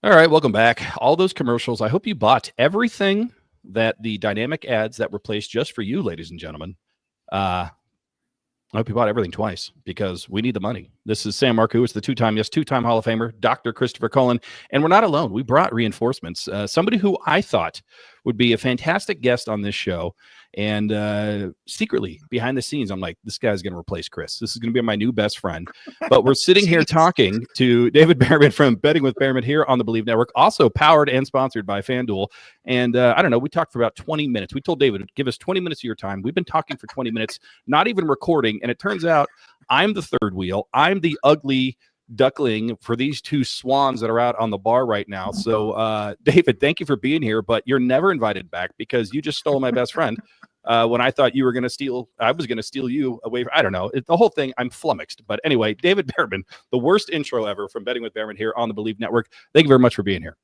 All right, welcome back. All those commercials. I hope you bought everything that the dynamic ads that were placed just for you, ladies and gentlemen. I hope you bought everything twice because we need the money. This is Sam Marcoux. It's the two-time Hall of Famer, Dr. Christopher Cullen. And we're not alone. We brought reinforcements. Somebody who I thought would be a fantastic guest on this show. And secretly, behind the scenes, I'm like, this guy's going to replace Chris. This is going to be my new best friend. But we're sitting here talking to David Bearman from Betting with Bearman here on the BLEAV Network, also powered and sponsored by Fanduel. And I don't know, we talked for about 20 minutes. We told David, give us 20 minutes of your time. We've been talking for 20 minutes, not even recording. And it turns out I'm the third wheel. I'm the ugly duckling for these two swans that are out on the bar right now. So, David, thank you for being here, but you're never invited back because you just stole my best friend. When I thought you were going to steal, I was going to steal you away. I don't know. The whole thing, I'm flummoxed. But anyway, David Bearman, the worst intro ever from Betting with Bearman here on the BLEAV Network. Thank you very much for being here.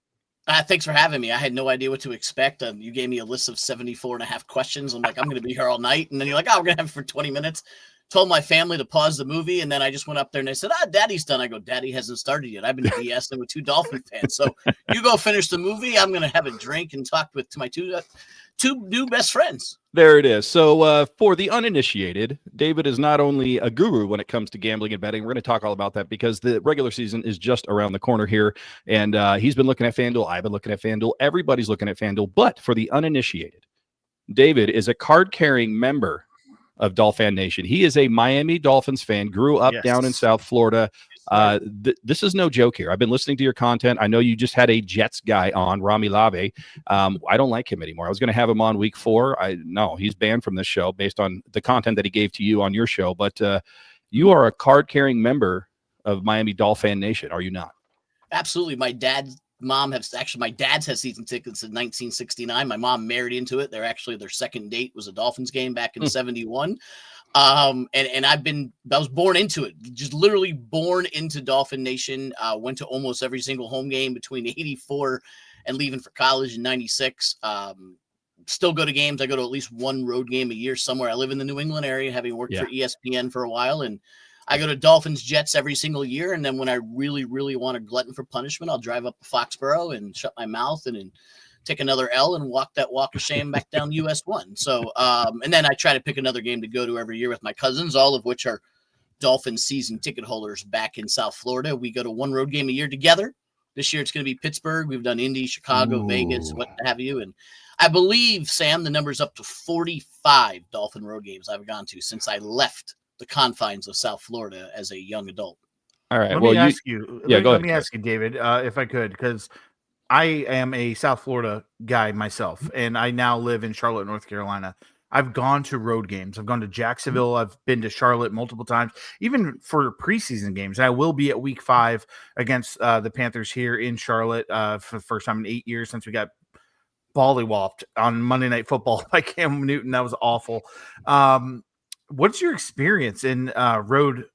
Thanks for having me. I had no idea what to expect. You gave me a list of 74 and a half questions. I'm like, I'm going to be here all night. And then you're like, oh, we're going to have it for 20 minutes. Told my family to pause the movie. And then I just went up there and they said, Daddy's done. I go, Daddy hasn't started yet. I've been BSing with two Dolphin fans. So you go finish the movie. I'm going to have a drink and talk to my two new best friends. There it is. So for the uninitiated, David is not only a guru when it comes to gambling and betting. We're going to talk all about that because the regular season is just around the corner here. And he's been looking at FanDuel. I've been looking at FanDuel. Everybody's looking at FanDuel. But for the uninitiated, David is a card-carrying member of Dolphin Nation. He is a Miami Dolphins fan, grew up down in South Florida. This is no joke here. I've been listening to your content. I know you just had a Jets guy on, Rami Lave. I don't like him anymore. I was going to have him on week 4. No, he's banned from this show based on the content that he gave to you on your show. But you are a card-carrying member of Miami Dolphin Nation, are you not? Absolutely. My dad's had season tickets in 1969. My mom married into it. Their second date was a Dolphins game back in 71. And I was born into it, just literally born into Dolphin Nation. Went to almost every single home game between 84 and leaving for college in 96. Still go to games. I go to at least one road game a year somewhere. I live in the New England area, having worked for ESPN for a while. And I go to Dolphins Jets every single year. And then when I really, really want to glutton for punishment, I'll drive up to Foxborough and shut my mouth and take another L and walk that walk of shame back down US 1. So, and then I try to pick another game to go to every year with my cousins, all of which are Dolphins season ticket holders back in South Florida. We go to one road game a year together. This year it's going to be Pittsburgh. We've done Indy, Chicago, Vegas, what have you. And I believe, Sam, the number's up to 45 Dolphin road games I've gone to since I left the confines of South Florida as a young adult. All right. Let me ask you, David, if I could, because I am a South Florida guy myself, and I now live in Charlotte, North Carolina. I've gone to road games. I've gone to Jacksonville. I've been to Charlotte multiple times, even for preseason games. I will be at week 5 against the Panthers here in Charlotte for the first time in 8 years since we got bollywopped on Monday Night Football by Cam Newton. That was awful. What's your experience in road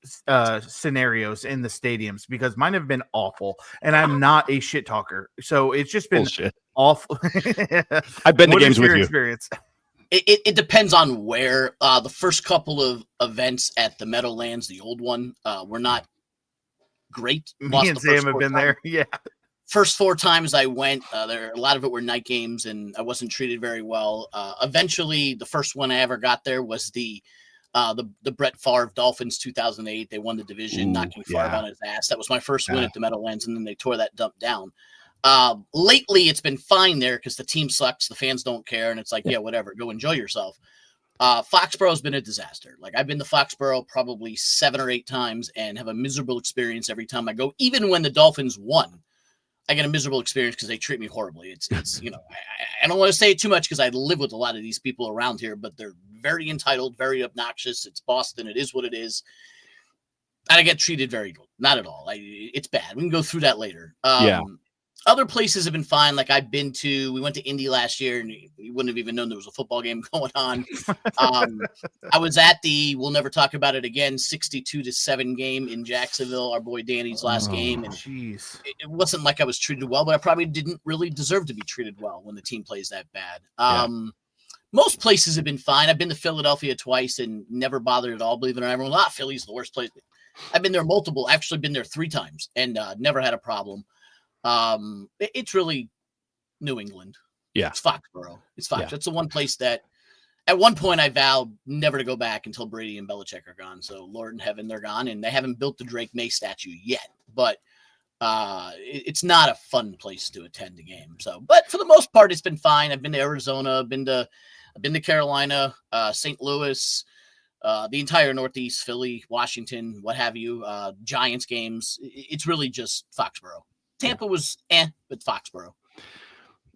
scenarios in the stadiums? Because mine have been awful, and I'm not a shit talker, so it's just been awful. I've been to games with you. Experience? It depends on where. The first couple of events at the Meadowlands, the old one, were not great. Me and Sam have been there. Yeah. First 4 times I went, a lot of it were night games, and I wasn't treated very well. Eventually, the first one I ever got there was the Brett Favre Dolphins 2008. They won the division, knocking Favre on his ass. That was my first win at the Meadowlands, and then they tore that dump down. Lately, it's been fine there because the team sucks, the fans don't care, and it's like, yeah, whatever, go enjoy yourself. Foxborough's been a disaster. Like, I've been to Foxborough probably 7 or 8 times and have a miserable experience every time I go. Even when the Dolphins won, I get a miserable experience because they treat me horribly. It's I don't want to say it too much because I live with a lot of these people around here, but they're very entitled, very obnoxious. It's Boston. It is what it is. And I get treated very good. Not at all. It's bad. We can go through that later. Other places have been fine. Like we went to Indy last year, and you wouldn't have even known there was a football game going on. I was at the, we'll never talk about it again, 62-7 game in Jacksonville, our boy Danny's last game. And it wasn't like I was treated well, but I probably didn't really deserve to be treated well when the team plays that bad. Most places have been fine. I've been to Philadelphia twice and never bothered at all. Believe it or not, everyone, Philly's the worst place. I've been there actually been there 3 times and never had a problem. It's really New England. Yeah. It's Foxborough. It's Fox. Yeah. It's the one place that at one point I vowed never to go back until Brady and Belichick are gone. So Lord in heaven, they're gone, and they haven't built the Drake May statue yet. But it's not a fun place to attend a game. So, but for the most part, it's been fine. I've been to Arizona, I've been to Carolina, St. Louis, the entire Northeast, Philly, Washington, what have you, Giants games. It's really just Foxborough. Tampa was but Foxborough.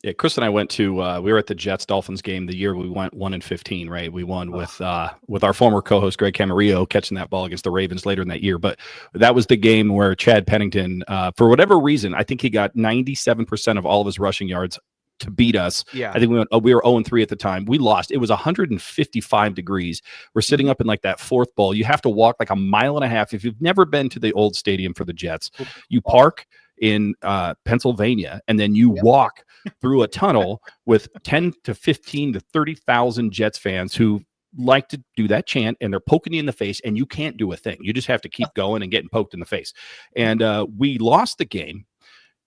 Yeah, Chris and I went to we were at the Jets Dolphins game the year we went 1-15, right? We won with our former co-host Greg Camarillo catching that ball against the Ravens later in that year. But that was the game where Chad Pennington, for whatever reason, I think he got 97% of all of his rushing yards to beat us. Yeah. I think we were 0-3 at the time. We lost. It was 155 degrees. We're sitting up in like that fourth bowl. You have to walk like a mile and a half. If you've never been to the old stadium for the Jets, you park in Pennsylvania, and then you walk through a tunnel with 10 to 15 to 30,000 Jets fans who like to do that chant, and they're poking you in the face, and you can't do a thing. You just have to keep going and getting poked in the face. And we lost the game.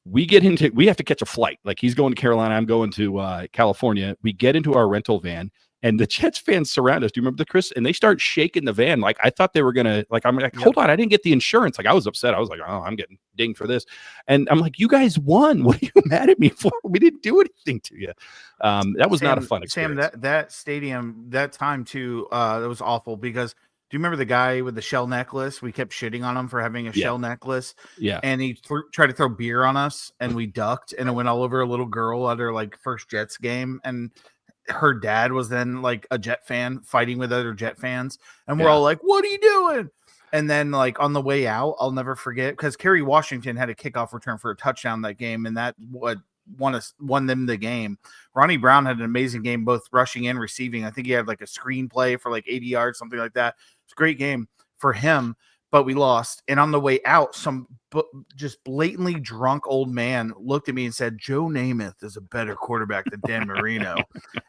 We have to catch a flight. Like, he's going to Carolina, I'm going to California. We get into our rental van, and the Jets fans surround us. Do you remember Chris? And they start shaking the van. Like, I thought they were going to, like, I'm like, hold on, I didn't get the insurance. Like, I was upset. I was like, oh, I'm getting dinged for this. And I'm like, you guys won. What are you mad at me for? We didn't do anything to you. That was not a fun experience. Sam, that stadium, that time too, that was awful because do you remember the guy with the shell necklace? We kept shitting on him for having a shell necklace. Yeah. And he tried to throw beer on us, and we ducked, and it went all over a little girl at her like first Jets game. And her dad was then like a Jet fan fighting with other Jet fans. And we're all like, what are you doing? And then like on the way out, I'll never forget, because Kerry Washington had a kickoff return for a touchdown that game. And that won them the game. Ronnie Brown had an amazing game, both rushing and receiving. I think he had like a screenplay for like 80 yards, something like that. It's a great game for him, but we lost. And on the way out, some just blatantly drunk old man looked at me and said, Joe Namath is a better quarterback than Dan Marino.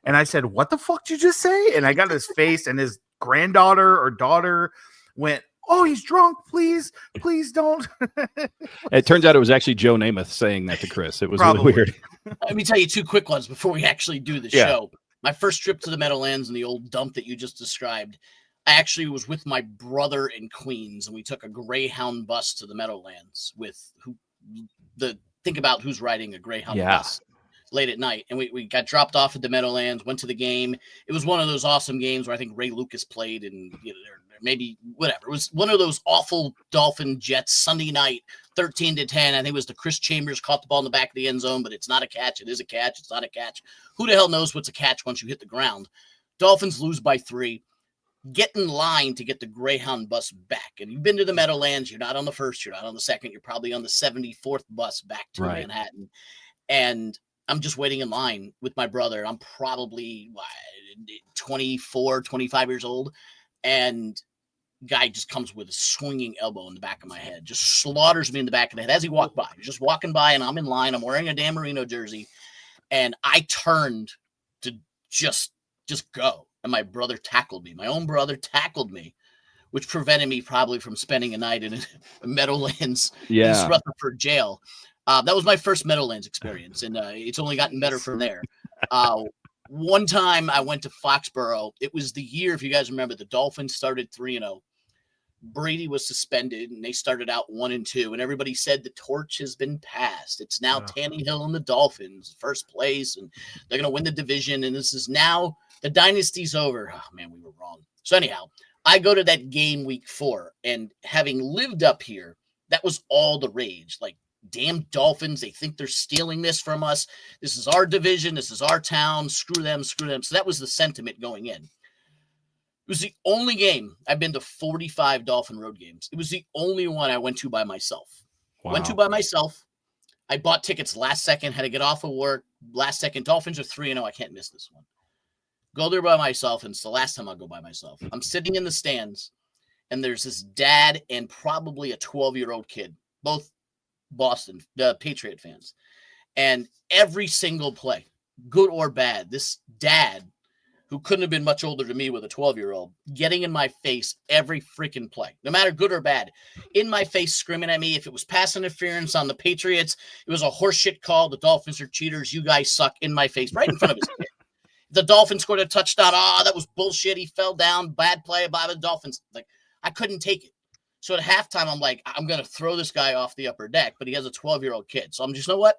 And I said, what the fuck did you just say? And I got his face, and his granddaughter or daughter went, oh, he's drunk. Please don't. It turns out it was actually Joe Namath saying that to Chris. It was really weird. Let me tell you two quick ones before we actually do the show. My first trip to the Meadowlands and the old dump that you just described, I actually was with my brother in Queens, and we took a Greyhound bus to the Meadowlands think about who's riding a Greyhound bus late at night. And we got dropped off at the Meadowlands, went to the game. It was one of those awesome games where I think Ray Lucas played, and maybe whatever. It was one of those awful Dolphin Jets Sunday night, 13-10. I think it was the Chris Chambers caught the ball in the back of the end zone, but it's not a catch. It is a catch. It's not a catch. Who the hell knows what's a catch once you hit the ground? Dolphins lose by 3. Get in line to get the Greyhound bus back. And you've been to the Meadowlands. You're not on the first. You're not on the second. You're probably on the 74th bus back to Manhattan. And I'm just waiting in line with my brother. I'm probably 24, 25 years old. And guy just comes with a swinging elbow in the back of my head. Just slaughters me in the back of the head as he walked by. He's just walking by, and I'm in line. I'm wearing a Dan Marino jersey. And I turned to just go. And my brother tackled me. My own brother tackled me, which prevented me probably from spending a night in a Meadowlands in Rutherford jail. That was my first Meadowlands experience, and it's only gotten better from there. One time I went to Foxborough. It was the year, if you guys remember, the Dolphins started 3-0. Brady was suspended, and they started out 1-2, and everybody said the torch has been passed. It's now Tannehill and the Dolphins, first place, and they're going to win the division, and this is now the dynasty's over. Oh, man, we were wrong. So anyhow, I go to that game week 4, and having lived up here, that was all the rage. Like, damn Dolphins, they think they're stealing this from us. This is our division. This is our town. Screw them, screw them. So that was the sentiment going in. It was the only game. I've been to 45 Dolphin road games. It was the only one I went to by myself. Wow. Went to by myself. I bought tickets last second, had to get off of work. Last second, Dolphins are 3-0. I can't miss this one. Go there by myself, and it's the last time I'll go by myself. I'm sitting in the stands, and there's this dad and probably a 12-year-old kid, both Boston, Patriot fans. And every single play, good or bad, this dad, who couldn't have been much older than me with a 12-year-old, getting in my face every freaking play, no matter good or bad, in my face, screaming at me. If it was pass interference on the Patriots, it was a horseshit call. The Dolphins are cheaters. You guys suck, in my face, right in front of his kid. The Dolphins scored a touchdown. That was bullshit. He fell down. Bad play by the Dolphins. Like, I couldn't take it. So at halftime, I'm like, I'm going to throw this guy off the upper deck, but he has a 12-year-old kid. So I'm just, you know what?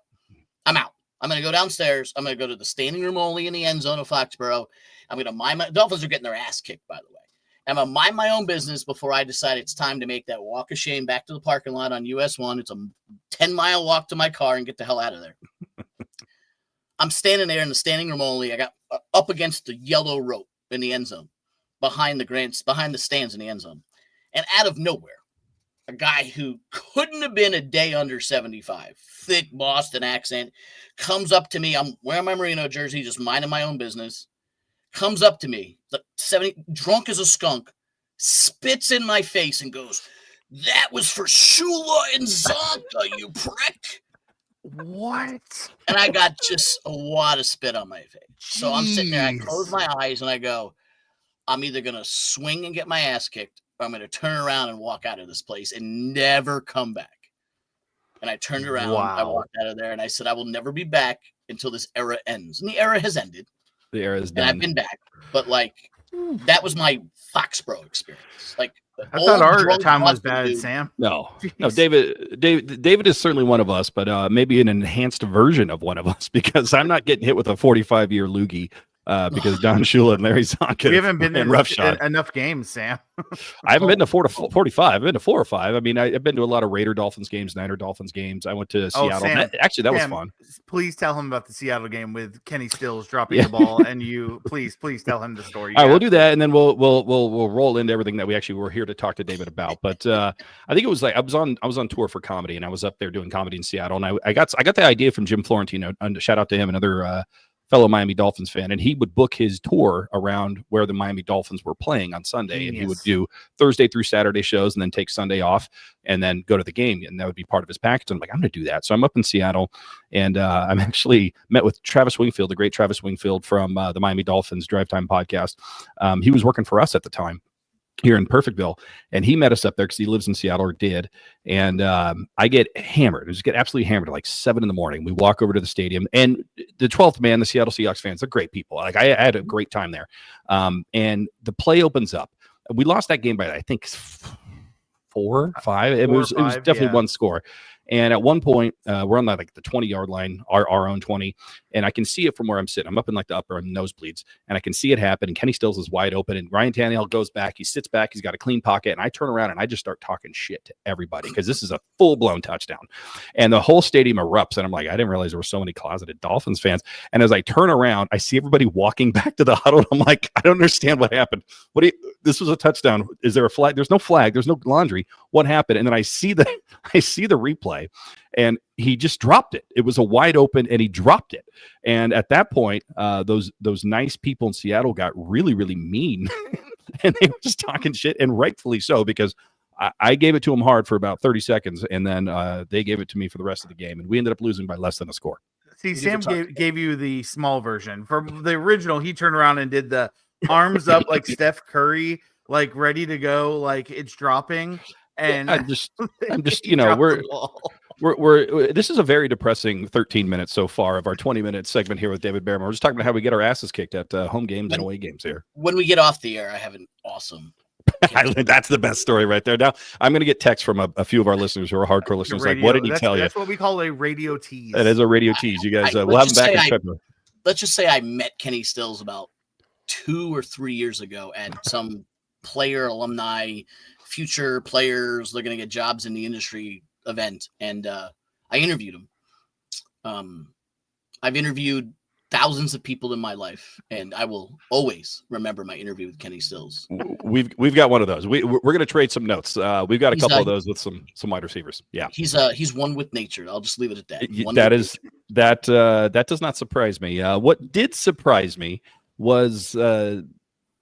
I'm out. I'm going to go downstairs. I'm going to go to the standing room only in the end zone of Foxborough. I'm going to mind my Dolphins are getting their ass kicked, by the way. I'm going to mind my own business before I decide it's time to make that walk of shame back to the parking lot on US 1. It's a 10-mile walk to my car and get the hell out of there. I'm standing there in the standing room only. I got up against the yellow rope in the end zone behind the stands in the end zone. And out of nowhere, a guy who couldn't have been a day under 75, thick Boston accent, comes up to me. I'm wearing my Merino jersey, just minding my own business. Comes up to me, 70, drunk as a skunk, spits in my face and goes, "That was for Shula and Zonka, you prick." What? And I got just a wad of spit on my face. So I'm sitting there, I close my eyes and I go, I'm either going to swing and get my ass kicked, or I'm going to turn around and walk out of this place and never come back. And I turned around, I walked out of there, and I said, I will never be back until this era ends. And the era has ended. The era is done. And I've been back. But, like, that was my Foxborough experience. Like, I thought our time was bad, Sam. No, David is certainly one of us, but maybe an enhanced version of one of us, because I'm not getting hit with a 45-year loogie because Don Shula and Larry Zonka. We haven't been in roughshod enough games, Sam. I haven't been to 45. I've been to 4 or 5. I mean, I've been to a lot of Raider Dolphins games, Niner Dolphins games. I went to Seattle. Sam, that was fun. Please tell him about the Seattle game with Kenny Stills dropping the ball, and you please tell him the story. All right, we'll do that, and then we'll roll into everything that we actually were here to talk to David about. But I think it was like I was on tour for comedy, and I was up there doing comedy in Seattle, and I got the idea from Jim Florentino. Shout out to him, another fellow Miami Dolphins fan, and he would book his tour around where the Miami Dolphins were playing on Sunday. And he would do Thursday through Saturday shows and then take Sunday off and then go to the game. And that would be part of his package. And I'm like, I'm going to do that. So I'm up in Seattle, and I'm actually met with Travis Wingfield, the great Travis Wingfield from the Miami Dolphins Drive Time podcast. He was working for us at the time here in Perfectville, and he met us up there because he lives in Seattle, or did. And I get hammered. I just get absolutely hammered at like 7 a.m. We walk over to the stadium, and the 12th man, the Seattle Seahawks fans, they're great people. Like, I had a great time there. And the play opens up. We lost that game by, I think, 4 or 5. It was definitely one score. And at one point, we're on the 20-yard line, our own 20, and I can see it from where I'm sitting. I'm up in like the upper nosebleeds, and I can see it happen. And Kenny Stills is wide open, and Ryan Tannehill goes back. He sits back. He's got a clean pocket, and I turn around and I just start talking shit to everybody because this is a full-blown touchdown. And the whole stadium erupts, and I'm like, I didn't realize there were so many closeted Dolphins fans. And as I turn around, I see everybody walking back to the huddle. I'm like, I don't understand what happened. This was a touchdown. Is there a flag? There's no flag. There's no laundry. What happened? And then I see the replay. And he just dropped it. It was a wide open, and he dropped it. And at that point, those nice people in Seattle got really, really mean, and they were just talking shit, and rightfully so, because I gave it to them hard for about 30 seconds, and then they gave it to me for the rest of the game, and we ended up losing by less than a score. See, Sam gave you the small version. For the original, he turned around and did the arms up like Steph Curry, like ready to go, like it's dropping. And I'm just we're this is a very depressing 13 minutes so far of our 20-minute segment here with David Bearman. We're just talking about how we get our asses kicked at home games and away games here. When we get off the air, I have an awesome. That's the best story right there. Now I'm going to get texts from a few of our listeners who are hardcore listeners. Like, what did he tell you? That's what we call a radio tease. That is a radio tease. You guys, we'll have him back in February. Let's just say I met Kenny Stills about 2 or 3 years ago at some player alumni, future players, they're going to get jobs in the industry event. And I interviewed him. I've interviewed thousands of people in my life, and I will always remember my interview with Kenny Stills. We've got one of those. We're going to trade some notes. We've got a couple of those with some wide receivers. Yeah, he's one with nature. I'll just leave it at that. That does not surprise me. What did surprise me was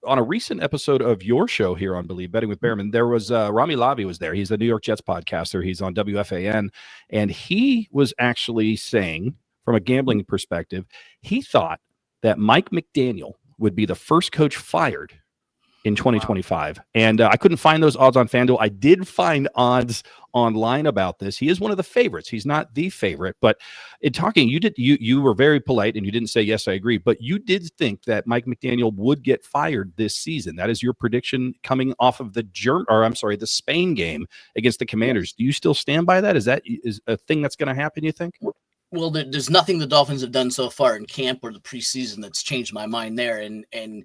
on a recent episode of your show here on BLEAV, Betting with Bearman, there was Rami Lavi was there. He's a New York Jets podcaster. He's on WFAN, and he was actually saying, from a gambling perspective, he thought that Mike McDaniel would be the first coach fired in 2025. Wow. And I couldn't find those odds on Fanduel. I did find odds online about this. He is one of the favorites. He's not the favorite, but in talking, you were very polite and you didn't say, yes, I agree, but you did think that Mike McDaniel would get fired this season. That is your prediction coming off of the Spain game against the Commanders. Do you still stand by that? Is a thing that's going to happen, you think? Well, there's nothing the Dolphins have done so far in camp or the preseason that's changed my mind there. And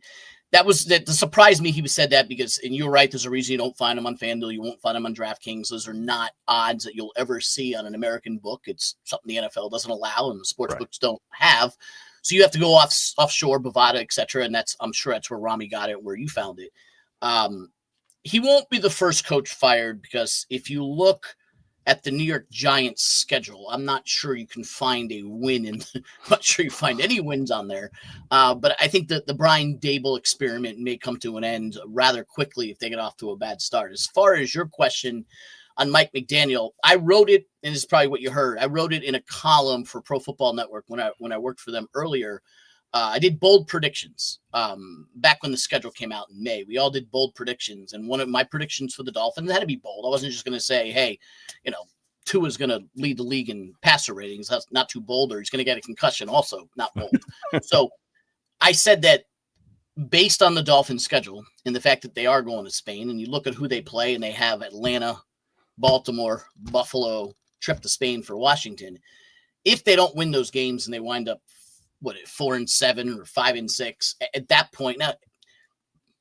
that surprised me he said that, because, and you're right, there's a reason you don't find them on FanDuel. You won't find them on DraftKings. Those are not odds that you'll ever see on an American book. It's something the NFL doesn't allow and the sports books don't have. So you have to go offshore, Bovada, et cetera. And I'm sure that's where Rami got it, where you found it. He won't be the first coach fired, because if you look at the New York Giants schedule, I'm not sure you can find a win I'm not sure you find any wins on there. But I think that the Brian Daboll experiment may come to an end rather quickly if they get off to a bad start. As far as your question on Mike McDaniel, I wrote it, and this is probably what you heard. I wrote it in a column for Pro Football Network when I worked for them earlier. I did bold predictions back when the schedule came out in May. We all did bold predictions, and one of my predictions for the Dolphins had to be bold. I wasn't just going to say, hey, Tua is going to lead the league in passer ratings. That's not too bold, or he's going to get a concussion. Also not bold. So I said that based on the Dolphins schedule and the fact that they are going to Spain, and you look at who they play, and they have Atlanta, Baltimore, Buffalo, trip to Spain for Washington. If they don't win those games and they wind up 4-7 or 5-6, at that point, now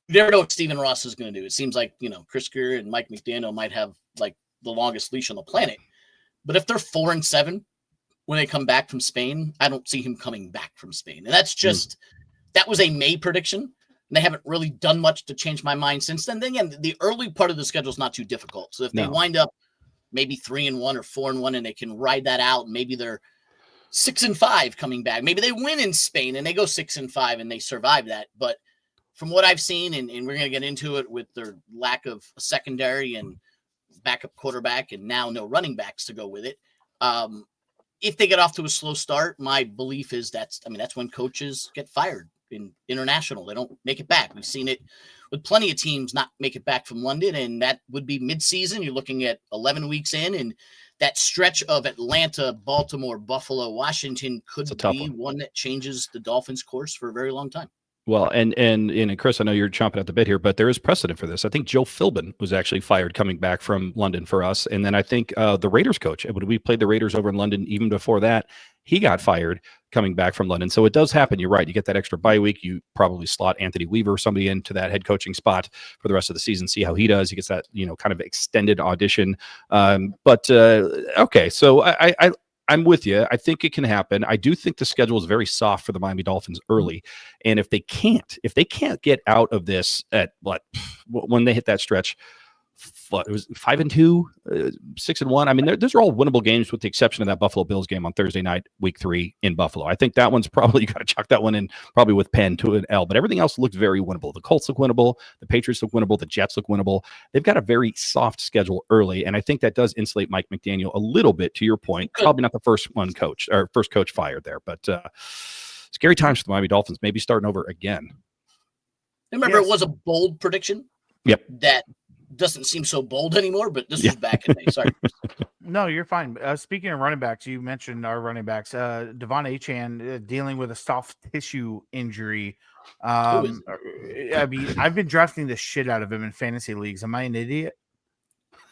you never know what Stephen Ross is going to do. It seems like, Chris Greer and Mike McDaniel might have like the longest leash on the planet. But if they're 4-7 when they come back from Spain, I don't see him coming back from Spain. And that's just, that was a May prediction. And they haven't really done much to change my mind since then. Then again, the early part of the schedule is not too difficult. So if they wind up maybe 3-1 or 4-1, and they can ride that out, and maybe they're 6-5 coming back. Maybe they win in Spain and they go 6-5 and they survive that. But from what I've seen, and we're going to get into it with their lack of a secondary and backup quarterback, and now no running backs to go with it. If they get off to a slow start, my belief is that's when coaches get fired in international. They don't make it back. We've seen it with plenty of teams not make it back from London, and that would be mid-season. You're looking at 11 weeks in, and that stretch of Atlanta, Baltimore, Buffalo, Washington could be one that changes the Dolphins' course for a very long time. Well, and Chris, I know you're chomping at the bit here, but there is precedent for this. I think Joe Philbin was actually fired coming back from London for us. And then I think the Raiders coach, when we played the Raiders over in London, even before that, he got fired coming back from London. So it does happen. You're right. You get that extra bye week. You probably slot Anthony Weaver or somebody into that head coaching spot for the rest of the season, see how he does. He gets that, kind of extended audition. Okay. So I'm with you. I think it can happen. I do think the schedule is very soft for the Miami Dolphins early. And if they can't get out of this at when they hit that stretch, it was 5-2, 6-1. I mean, those are all winnable games with the exception of that Buffalo Bills game on Thursday night, week 3 in Buffalo. I think that one's probably, you got to chalk that one in probably with pen to an L, but everything else looked very winnable. The Colts look winnable. The Patriots look winnable. The Jets look winnable. They've got a very soft schedule early. And I think that does insulate Mike McDaniel a little bit, to your point. Probably not the first coach fired there, but scary times for the Miami Dolphins, maybe starting over again. Remember, It was a bold prediction. Yep. That doesn't seem so bold anymore, but this was back in May. Sorry. No, you're fine. Speaking of running backs, you mentioned our running backs. Devon Achane dealing with a soft tissue injury. I've been drafting the shit out of him in fantasy leagues. Am I an idiot?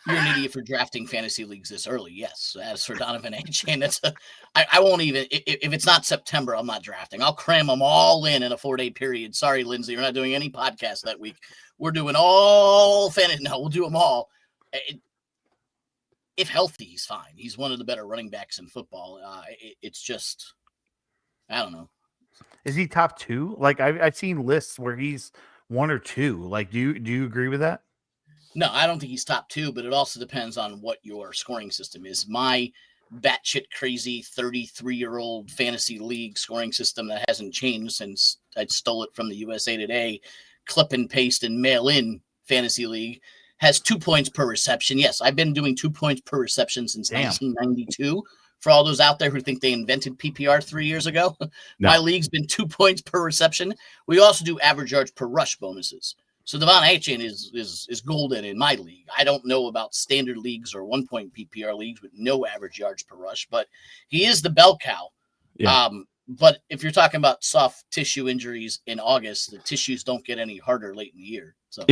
You're an idiot for drafting fantasy leagues this early. Yes. As for Donovan Achane, I won't even, if it's not September, I'm not drafting. I'll cram them all in a 4-day period. Sorry, Lindsay, we're not doing any podcasts that week. We're doing all fantasy. No, we'll do them all. If healthy, he's fine. He's one of the better running backs in football. It's just, I don't know. Is he top 2? Like I've seen lists where he's 1 or 2. Like, do you agree with that? No, I don't think he's top 2, but it also depends on what your scoring system is. My batshit crazy 33-year-old fantasy league scoring system that hasn't changed since I stole it from the USA Today, clip and paste and mail in fantasy league, has 2 points per reception. Yes, I've been doing 2 points per reception since 1992 For all those out there who think they invented PPR 3 years ago, my league's been 2 points per reception. We also do average yards per rush bonuses. So Devon Achane is golden in my league. I don't know about standard leagues or 1 point PPR leagues with no average yards per rush, but he is the bell cow. Yeah. But if you're talking about soft tissue injuries in August, the tissues don't get any harder late in the year. So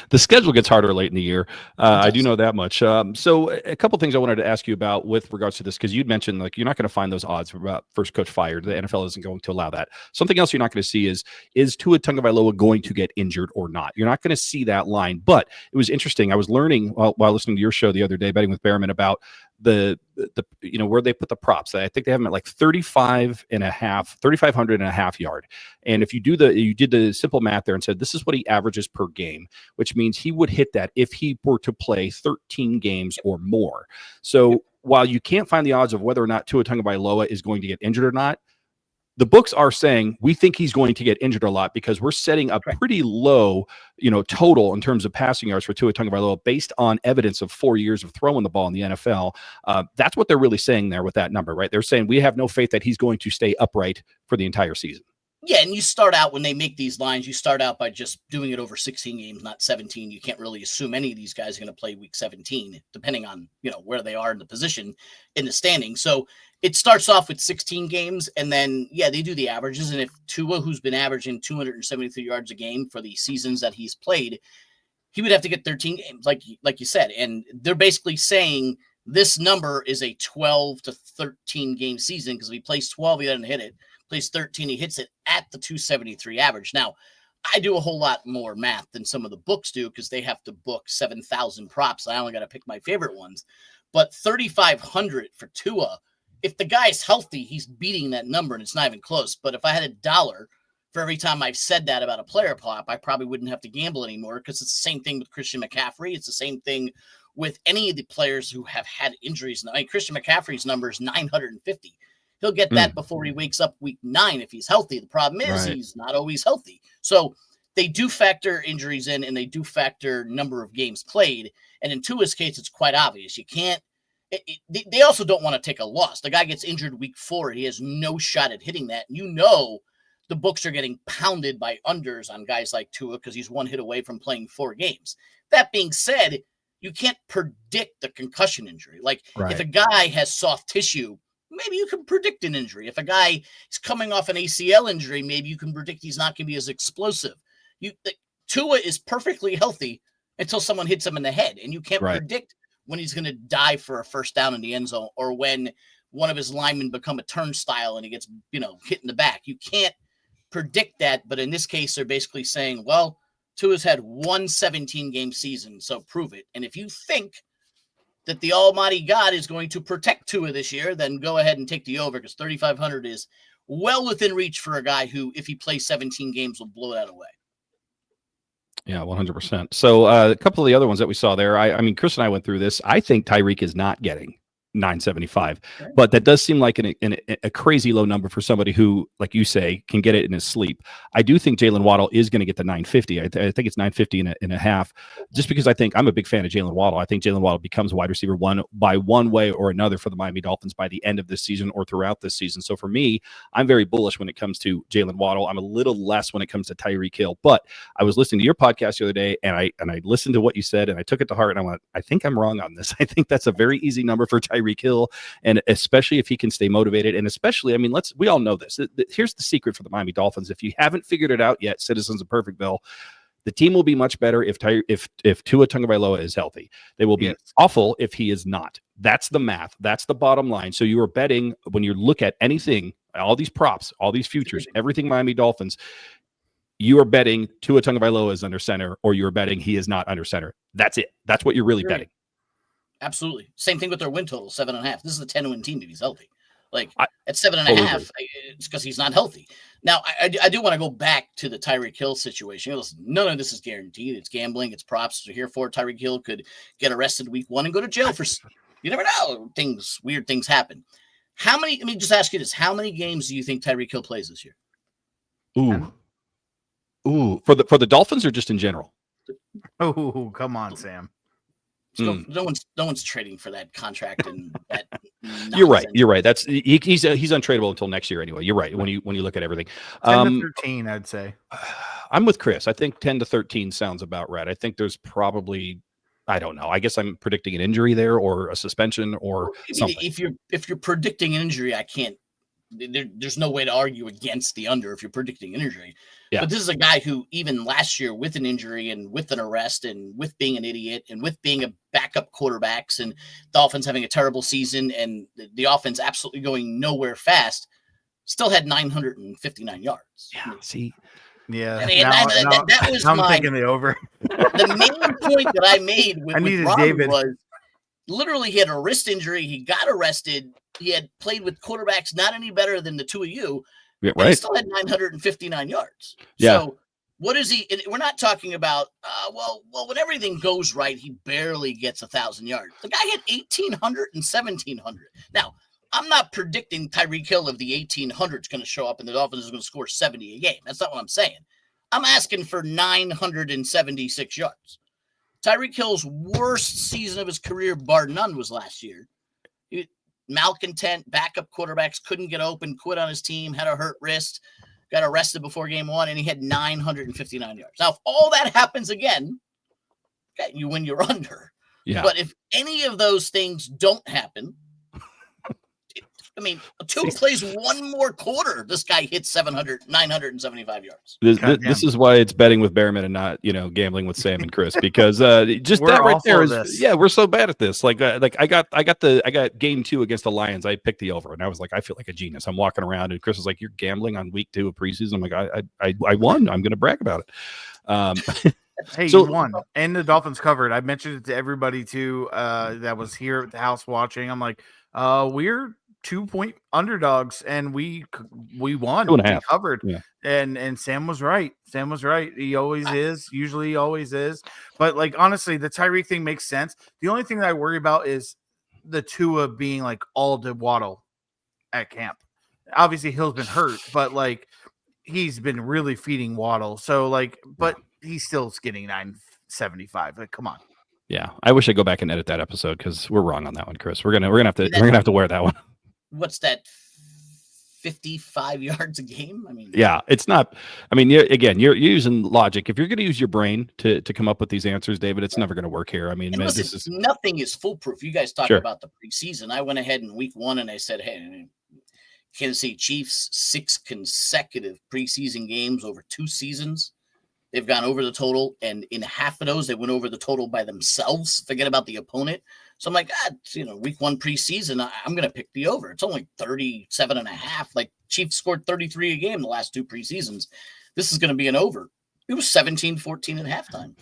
the schedule gets harder late in the year. I do know that much. So a couple things I wanted to ask you about with regards to this, because you'd mentioned like you're not going to find those odds about first coach fired. The NFL isn't going to allow that. Something else you're not going to see is Tua Tagovailoa going to get injured or not? You're not going to see that line. But it was interesting. I was learning while listening to your show the other day, Betting with Bearman, about the where they put the props. I think they have them at like 3,500 and a half yard. And if you did the simple math there and said this is what he averages per game, which means he would hit that if he were to play 13 games or more. So while you can't find the odds of whether or not Tua Tagovailoa is going to get injured or not, the books are saying we think he's going to get injured a lot because we're setting a pretty low, total in terms of passing yards for Tua Tagovailoa based on evidence of 4 years of throwing the ball in the NFL. That's what they're really saying there with that number, right? They're saying we have no faith that he's going to stay upright for the entire season. Yeah, and you start out when they make these lines, you start out by just doing it over 16 games, not 17. You can't really assume any of these guys are going to play week 17, depending on, where they are in the position in the standing. So it starts off with 16 games, and then, they do the averages. And if Tua, who's been averaging 273 yards a game for the seasons that he's played, he would have to get 13 games, like you said. And they're basically saying this number is a 12 to 13 game season because if he plays 12, he doesn't hit it. Plays 13, he hits it at the 273 average. Now, I do a whole lot more math than some of the books do because they have to book 7,000 props. I only got to pick my favorite ones. But 3,500 for Tua, if the guy's healthy, he's beating that number, and it's not even close. But if I had $1 for every time I've said that about a player prop, I probably wouldn't have to gamble anymore because it's the same thing with Christian McCaffrey. It's the same thing with any of the players who have had injuries. I mean, Christian McCaffrey's number is 950. He'll get that before he wakes up week 9 if he's healthy. The problem is he's not always healthy. So they do factor injuries in, and they do factor number of games played. And in Tua's case, it's quite obvious. You can't they also don't want to take a loss. The guy gets injured week 4. He has no shot at hitting that. The books are getting pounded by unders on guys like Tua because he's one hit away from playing 4 games. That being said, you can't predict the concussion injury. Like if a guy has soft tissue, maybe you can predict an injury. If a guy is coming off an ACL injury, maybe you can predict he's not going to be as explosive. Tua is perfectly healthy until someone hits him in the head, and you can't predict when he's going to dive for a first down in the end zone or when one of his linemen become a turnstile and he gets, hit in the back. You can't predict that, but in this case, they're basically saying, well, Tua's had one 17-game season, so prove it. And if you think that the almighty God is going to protect Tua this year, then go ahead and take the over because 3,500 is well within reach for a guy who, if he plays 17 games, will blow that away. Yeah, 100%. So a couple of the other ones that we saw there, I mean, Chris and I went through this. I think Tyreek is not getting 975, but that does seem like a crazy low number for somebody who, like you say, can get it in his sleep. I do think Jalen Waddle is going to get the 950. I think it's 950 and a half, just because I think I'm a big fan of Jalen Waddle. I think Jalen Waddle becomes wide receiver one by one way or another for the Miami Dolphins by the end of this season or throughout this season. So for me, I'm very bullish when it comes to Jalen Waddle. I'm a little less when it comes to Tyreek Hill, but I was listening to your podcast the other day and I listened to what you said and I took it to heart and I went, I think I'm wrong on this. I think that's a very easy number for Tyreek Hill, and especially if he can stay motivated, and especially, I mean, we all know this. Here's the secret for the Miami Dolphins. If you haven't figured it out yet, citizens of Perfectville, the team will be much better if Tua Tagovailoa is healthy. They will be awful if he is not. That's the math. That's the bottom line. So you are betting, when you look at anything, all these props, all these futures, everything Miami Dolphins, you are betting Tua Tagovailoa is under center, or you're betting he is not under center. That's it. That's what you're really betting. Absolutely. Same thing with their win total, 7.5. This is a 10-win team if he's healthy. At 7.5, it's because he's not healthy. Now, I do want to go back to the Tyreek Hill situation. Listen, none of this is guaranteed. It's gambling. It's props. We're here for Tyreek Hill could get arrested week 1 and go to jail for. You never know. Weird things happen. Let me just ask you this: how many games do you think Tyreek Hill plays this year? Ooh, for the Dolphins or just in general? Oh, come on, Sam. No one's trading for that contract and that. You're right. That's he's untradeable until next year anyway. You're right when you look at everything. 10 to 13, I'd say. I'm with Chris. I think 10 to 13 sounds about right. I think there's probably, I don't know. I guess I'm predicting an injury there or a suspension or something. If you're predicting an injury, I can't. There's no way to argue against the under if you're predicting an injury. Yeah. But this is a guy who even last year with an injury and with an arrest and with being an idiot and with being a backup quarterbacks and Dolphins having a terrible season and the offense absolutely going nowhere fast, still had 959 yards. Yeah. See. Yeah. That was I'm thinking the over. The main point that I made with Ron David. was literally he had a wrist injury. He got arrested. He had played with quarterbacks not any better than the two of you. Yeah, right. He still had 959 yards. Yeah. So what is he? We're not talking about, well, when everything goes right, he barely gets 1,000 yards. The guy had 1,800 and 1,700. Now, I'm not predicting Tyreek Hill of the 1,800 is going to show up and the Dolphins is going to score 70 a game. That's not what I'm saying. I'm asking for 976 yards. Tyreek Hill's worst season of his career, bar none, was last year. Malcontent, backup quarterbacks couldn't get open, quit on his team, had a hurt wrist, got arrested before game one, and he had 959 yards. Now, if all that happens again, okay, you win your under. Yeah. But if any of those things don't happen, Tua plays one more quarter. This guy hits 975 yards. This is why it's betting with Bearman and not, gambling with Sam and Chris, because just that right there is, we're so bad at this. Like I got game 2 against the Lions. I picked the over and I was like, I feel like a genius. I'm walking around and Chris was like, you're gambling on week 2 of preseason. I'm like, I won. I'm going to brag about it. Hey, you won. And the Dolphins covered. I mentioned it to everybody too, that was here at the house watching. I'm like, we're 2-point underdogs and we won. 2.5. We covered. Yeah. And Sam was right. He always is, usually always is. But like honestly, the Tyreek thing makes sense. The only thing that I worry about is the Tua being like all to Waddle at camp. Obviously Hill's been hurt, but like he's been really feeding Waddle. So like, but he's still getting 975. Like, come on. Yeah. I wish I'd go back and edit that episode because we're wrong on that one, Chris. We're gonna have to wear that one. What's that? 55 yards a game? Yeah, it's not. You're using logic. If you're going to use your brain to come up with these answers, David, it's never going to work here. Nothing is foolproof. You guys talk about the preseason. I went ahead in week 1 and I said, hey, Kansas City Chiefs 6 consecutive preseason games over 2 seasons. They've gone over the total, and in half of those, they went over the total by themselves. Forget about the opponent. So I'm like, week 1 preseason, I'm going to pick the over. It's only 37.5. Like Chiefs scored 33 a game the last 2 preseasons. This is going to be an over. It was 17-14 at halftime.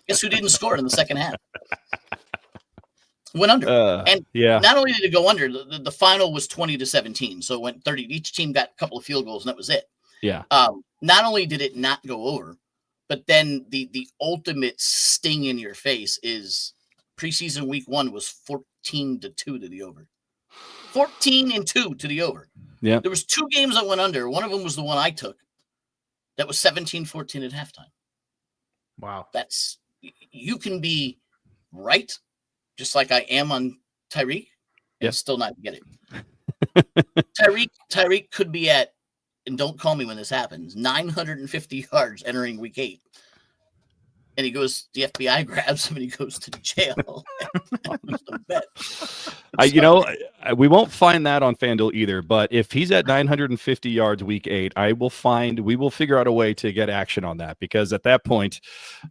Guess who didn't score in the second half? Went under. Not only did it go under, the final was 20-17. So it went 30. Each team got a couple of field goals, and that was it. Yeah. Not only did it not go over, but then the ultimate sting in your face is preseason week 1 was 14-2 to the over. 14-2 to the over. Yeah. There was 2 games that went under. One of them was the one I took. That was 17-14 at halftime. Wow. You can be right, just like I am on Tyreek, and still not get it. Tyreek could be at, and don't call me when this happens, 950 yards entering week 8. And he goes, the FBI grabs him and he goes to jail. We won't find that on Fanduel either, but if he's at 950 yards week 8, we will figure out a way to get action on that, because at that point,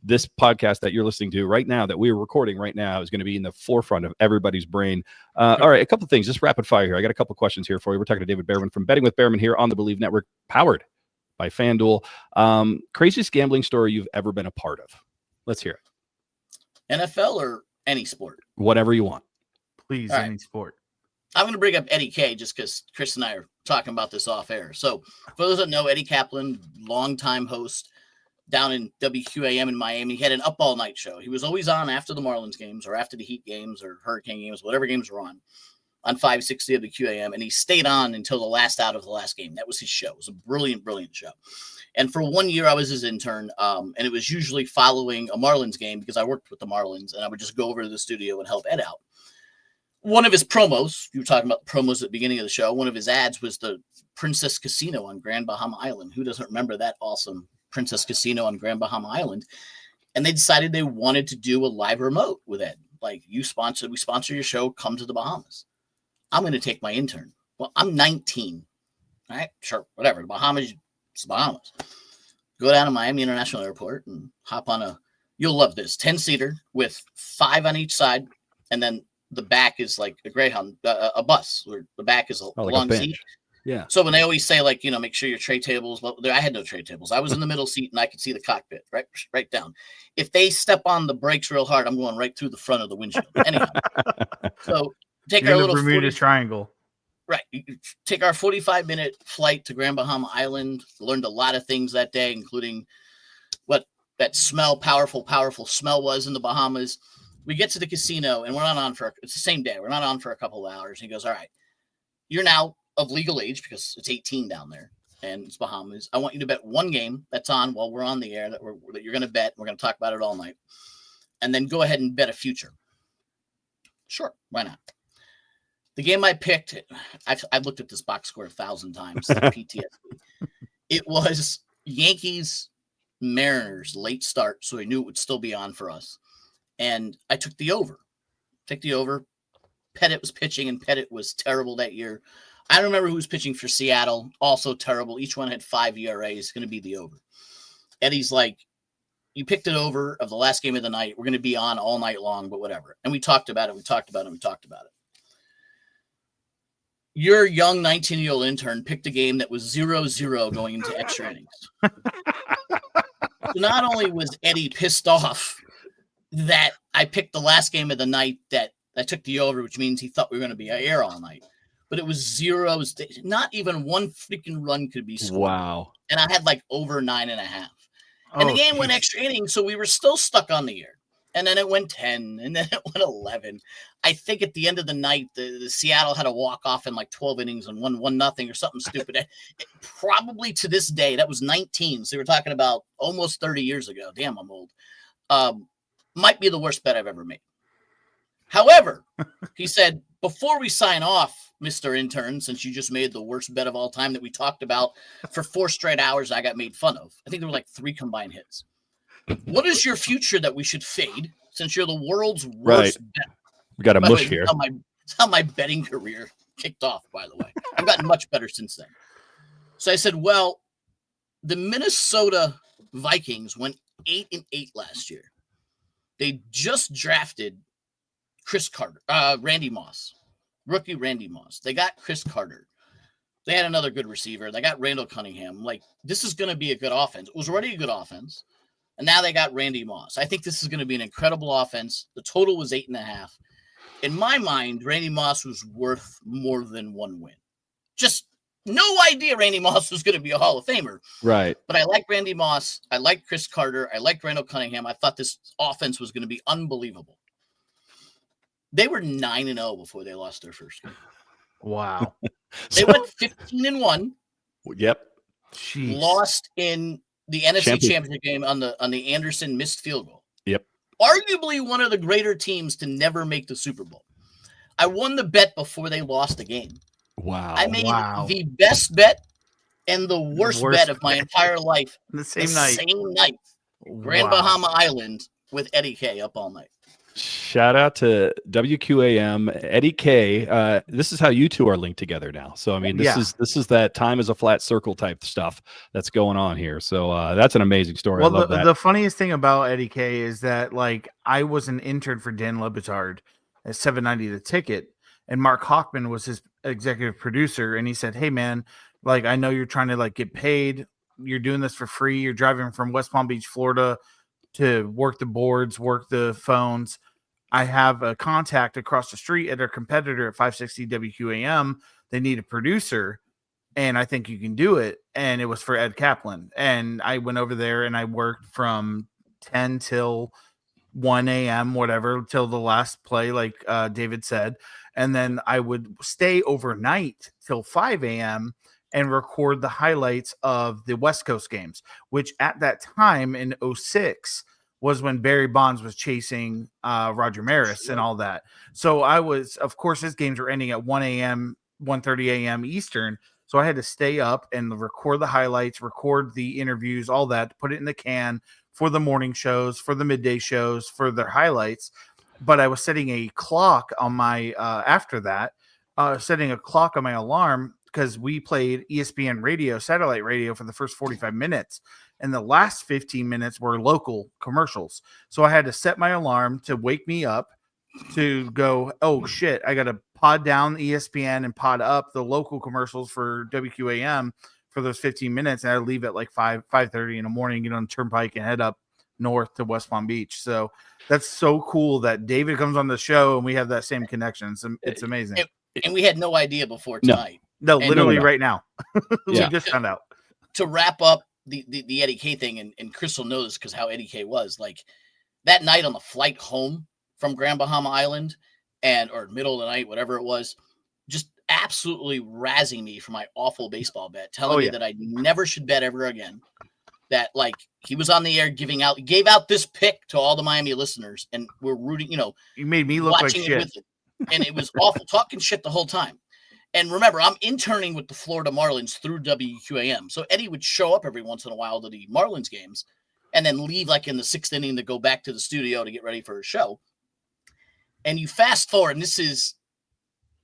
this podcast that you're listening to right now, that we're recording right now, is going to be in the forefront of everybody's brain. All right, a couple of things, just rapid fire here. I got a couple of questions here for you. We're talking to David Bearman from Betting with Bearman here on the BLEAV Network, powered by Fanduel. Craziest gambling story you've ever been a part of? Let's hear it. NFL or any sport? Whatever you want. Please, any sport. I'm going to bring up Eddie K just because Chris and I are talking about this off air. So for those that know, Eddie Kaplan, longtime host down in WQAM in Miami, he had an up all night show. He was always on after the Marlins games or after the Heat games or Hurricane games, whatever games were on 560 WQAM. And he stayed on until the last out of the last game. That was his show. It was a brilliant, brilliant show. And for 1 year, I was his intern, and it was usually following a Marlins game because I worked with the Marlins, and I would just go over to the studio and help Ed out. One of his promos, you were talking about promos at the beginning of the show, one of his ads was the Princess Casino on Grand Bahama Island. Who doesn't remember that awesome Princess Casino on Grand Bahama Island? And they decided they wanted to do a live remote with Ed. Like, we sponsor your show, come to the Bahamas. I'm going to take my intern. Well, I'm 19. All right, sure, whatever. The Bahamas, it's the Bahamas. Go down to Miami International Airport and hop on you'll love this, 10-seater with 5 on each side. And then the back is like a Greyhound, a bus, where the back is a long seat. Yeah. So when they always say, like, make sure your tray tables, well, I had no tray tables. I was in the middle seat and I could see the cockpit right down. If they step on the brakes real hard, I'm going right through the front of the windshield. Anyhow, so take our little Bermuda Triangle. Right. Take our 45-minute flight to Grand Bahama Island. Learned a lot of things that day, including what that powerful smell was in the Bahamas. We get to the casino and we're not on it's the same day. We're not on for a couple of hours. And he goes, all right, you're now of legal age because it's 18 down there and it's Bahamas. I want you to bet one game that's on while we're on the air that you're going to bet. We're going to talk about it all night. And then go ahead and bet a future. Sure. Why not? The game I picked, I've looked at this box score 1,000 times. PTSD. It was Yankees Mariners late start, so I knew it would still be on for us. And I took the over. Pettit was pitching, and Pettit was terrible that year. I don't remember who was pitching for Seattle, also terrible. Each one had 5 ERAs. Going to be the over. Eddie's like, you picked it over of the last game of the night. We're going to be on all night long, but whatever. And we talked about it. Your young 19-year-old intern picked a game that was 0-0 going into extra innings. So not only was Eddie pissed off that I picked the last game of the night that I took the over, which means he thought we were going to be air all night, but it was zeros. Not even one freaking run could be scored. Wow. And I had like over 9.5. And the game went extra innings, so we were still stuck on the air. And then it went 10, and then it went 11. I think at the end of the night, the Seattle had a walk-off in like 12 innings and won 1-0 or something stupid. Probably to this day, that was 19. So we're talking about almost 30 years ago. Damn, I'm old. Might be the worst bet I've ever made. However, he said, before we sign off, Mr. Intern, since you just made the worst bet of all time that we talked about for 4 straight hours, I got made fun of. I think there were like 3 combined hits. What is your future that we should fade since you're the world's worst bet? We got a mush here. That's how my betting career kicked off, by the way. I've gotten much better since then. So I said, well, the Minnesota Vikings went 8-8 last year. They just drafted Chris Carter, Randy Moss, rookie Randy Moss. They got Chris Carter. They had another good receiver. They got Randall Cunningham. Like, this is going to be a good offense. It was already a good offense. And now they got Randy Moss. I think this is going to be an incredible offense. The total was 8.5. In my mind, Randy Moss was worth more than 1 win. Just no idea Randy Moss was going to be a Hall of Famer. Right. But I like Randy Moss. I like Chris Carter. I like Randall Cunningham. I thought this offense was going to be unbelievable. They were 9-0 before they lost their first game. Wow. They went 15-1. Yep. Jeez. Lost in the NFC Championship game on the Anderson missed field goal. Yep. Arguably one of the greater teams to never make the Super Bowl. I won the bet before they lost the game. Wow. I made the best bet and the worst bet of my entire life the same night. Grand Bahama Island with Eddie K up all night. Shout out to WQAM, Eddie K. This is how you two are linked together now. So I mean, this is that time is a flat circle type stuff that's going on here. So that's an amazing story. Well, I love that. The funniest thing about Eddie K is that, like, I was an intern for Dan Lebitard at $7.90 the ticket, and Mark Hochman was his executive producer, and he said, "Hey man, like, I know you're trying to like get paid. You're doing this for free. You're driving from West Palm Beach, Florida, to work the boards, work the phones. I have a contact across the street at our competitor at 560 WQAM. They need a producer, and I think you can do it." And it was for Ed Kaplan. And I went over there and I worked from 10 till 1 a.m., whatever, till the last play, like David said. And then I would stay overnight till 5 a.m. and record the highlights of the West Coast games, which at that time in 06 was when Barry Bonds was chasing Roger Maris and all that. So I was, of course, his games were ending at 1 a.m., 1:30 a.m. Eastern. So I had to stay up and record the highlights, record the interviews, all that, put it in the can for the morning shows, for the midday shows, for their highlights. But I was setting a clock on my, after that, setting a clock on my alarm because we played ESPN radio, satellite radio for the first 45 minutes. And the last 15 minutes were local commercials. So I had to set my alarm to wake me up to go, oh shit, I got to pod down ESPN and pod up the local commercials for WQAM for those 15 minutes. And I leave at like 5:30 in the morning, get on the turnpike and head up north to West Palm Beach. So that's so cool that David comes on the show and we have that same connection. It's amazing. And we had no idea before tonight. No, literally right now. We just found out. To wrap up the Eddie K thing, and Chris will know this because how Eddie K was, like that night on the flight home from Grand Bahama Island or middle of the night, whatever it was, just absolutely razzing me for my awful baseball bet, telling me that I never should bet ever again. That like he was on the air gave out this pick to all the Miami listeners, and we're rooting, you made me look like shit. And it was awful, talking shit the whole time. And remember, I'm interning with the Florida Marlins through WQAM. So Eddie would show up every once in a while to the Marlins games and then leave like in the 6th inning to go back to the studio to get ready for a show. And you fast forward, and this is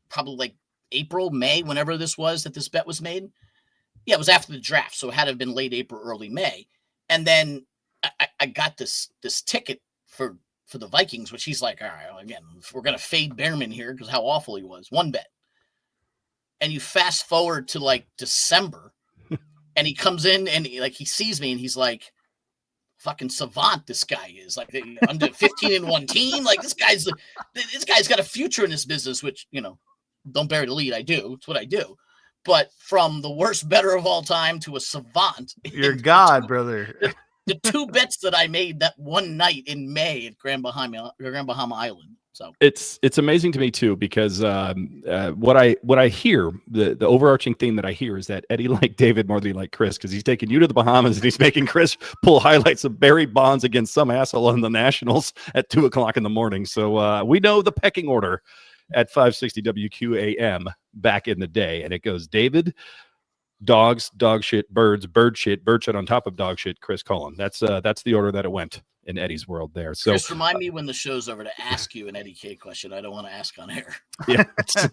probably like April, May, whenever this was that this bet was made. Yeah, it was after the draft, so it had to have been late April, early May. And then I got this ticket for the Vikings, which he's like, all right, again, we're going to fade Bearman here because how awful he was. One bet. And you fast forward to like December, and he comes in and he sees me and he's like, fucking savant this guy is. Like under 15-1 team. Like this guy's got a future in this business, which, don't bury the lead. I do. It's what I do. But from the worst bettor of all time to a savant. You're God, brother. The 2 bets that I made that one night in May at Grand Bahama Island. So it's amazing to me too, because what I hear, the overarching theme that I hear is that Eddie liked David more than he liked Chris, because he's taking you to the Bahamas and he's making Chris pull highlights of Barry Bonds against some asshole on the Nationals at 2:00 in the morning. So we know the pecking order at 560 WQAM back in the day, and it goes David, dogs, dog shit, birds, bird shit on top of dog shit, Chris, Cullen. That's the order that it went in Eddie's world there. So just remind me when the show's over to ask you an Eddie K question. I don't want to ask on air. Yeah,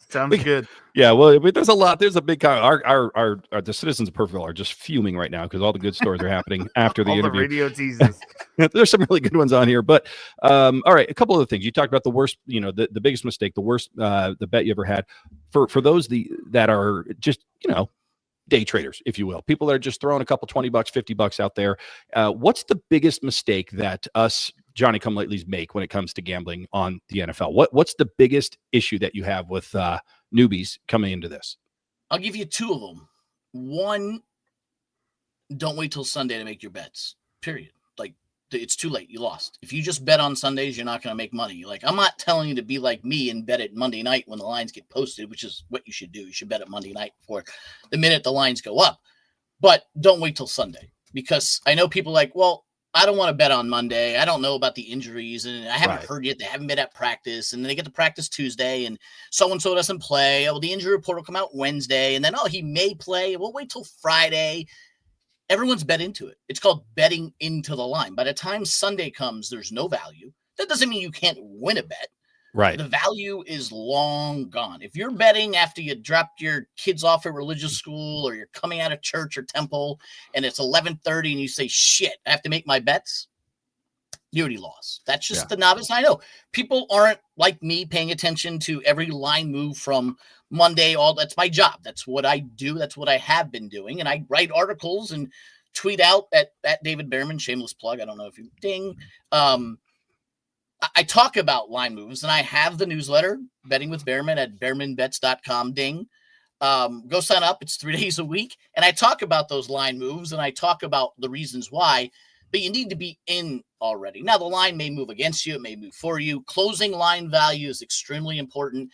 sounds good. Yeah, well, there's a lot. There's a big the citizens of Perfectville are just fuming right now because all the good stories are happening after the interview. The radio teases. There's some really good ones on here, but all right, a couple of things. You talked about the worst, the biggest mistake, the worst, the bet you ever had. For those that are just day traders, if you will, people that are just throwing a couple $20, $50 out there. What's the biggest mistake that us Johnny come latelys make when it comes to gambling on the NFL? What's the biggest issue that you have with newbies coming into this? I'll give you 2 of them. One, don't wait till Sunday to make your bets, period. Like it's too late. You lost. If you just bet on Sundays, you're not going to make money. Like I'm not telling you to be like me and bet it Monday night when the lines get posted, which is what you should do. You should bet it Monday night before the minute the lines go up, but don't wait till Sunday, because I know people like, well, I don't want to bet on Monday. I don't know about the injuries and I haven't heard yet. They haven't been at practice, and then they get to practice Tuesday and so-and-so doesn't play. Oh, the injury report will come out Wednesday, and then, he may play. We'll wait till Friday. Everyone's bet into it. It's called betting into the line. By the time Sunday comes, there's no value. That doesn't mean you can't win a bet. Right. The value is long gone. If you're betting after you dropped your kids off at religious school or you're coming out of church or temple and it's 11:30 and you say, shit, I have to make my bets, you already lost. That's just the novice. I know people aren't like me paying attention to every line move from Monday. That's my job. That's what I do. That's what I have been doing. And I write articles and tweet out at David Bearman, shameless plug. I don't know if you ding. I talk about line moves, and I have the newsletter, Betting with Bearman, at bearmanbets.com. Ding. Go sign up. It's 3 days a week. And I talk about those line moves, and I talk about the reasons why, but you need to be in already. Now, the line may move against you. It may move for you. Closing line value is extremely important.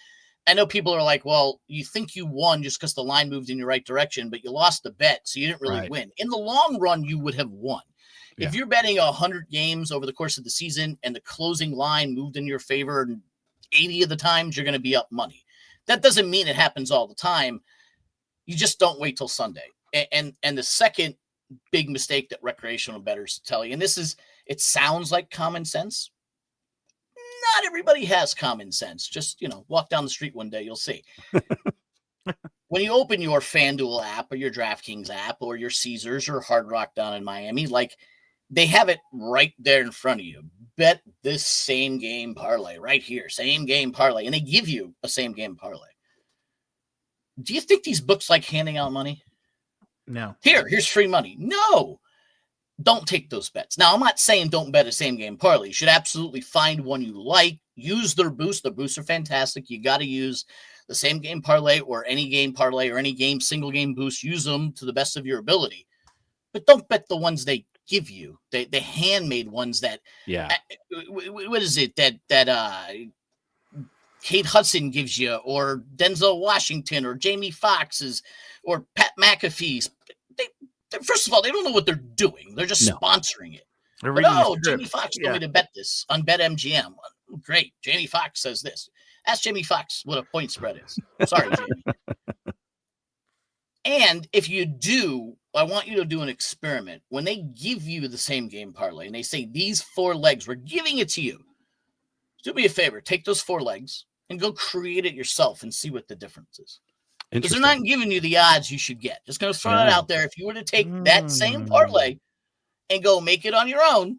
I know people are like, well, you think you won just because the line moved in your right direction, but you lost the bet, so you didn't really win. In the long run, you would have won. Yeah. If you're betting 100 games over the course of the season and the closing line moved in your favor 80 of the times, you're going to be up money. That doesn't mean it happens all the time. You just don't wait till Sunday. And the second big mistake that recreational bettors tell you, and it sounds like common sense. Not everybody has common sense. Just, walk down the street one day, you'll see. When you open your Fanduel app or your DraftKings app or your Caesars or Hard Rock down in Miami, like they have it right there in front of you. Bet this same game parlay right here, same game parlay. And they give you a same game parlay. Do you think these books like handing out money? No. Here's free money. No. Don't take those bets. Now, I'm not saying don't bet a same game parlay. You should absolutely find one you like. Use their boosts. Their boosts are fantastic. You got to use the same game parlay or any game parlay or any game single game boost. Use them to the best of your ability. But don't bet the ones they give you. The handmade ones that, what is it that Kate Hudson gives you, or Denzel Washington, or Jamie Foxx's, or Pat McAfee's. First of all, they don't know what they're doing. They're just sponsoring it. But, Jamie Foxx told me to bet this on BetMGM. Great. Jamie Foxx says this. Ask Jamie Foxx what a point spread is. Sorry, Jamie. And if you do, I want you to do an experiment. When they give you the same game parlay and they say these 4 legs, we're giving it to you. Do me a favor. Take those 4 legs and go create it yourself and see what the difference is. Because they're not giving you the odds you should get. Just going to throw it out there. If you were to take that same parlay and go make it on your own,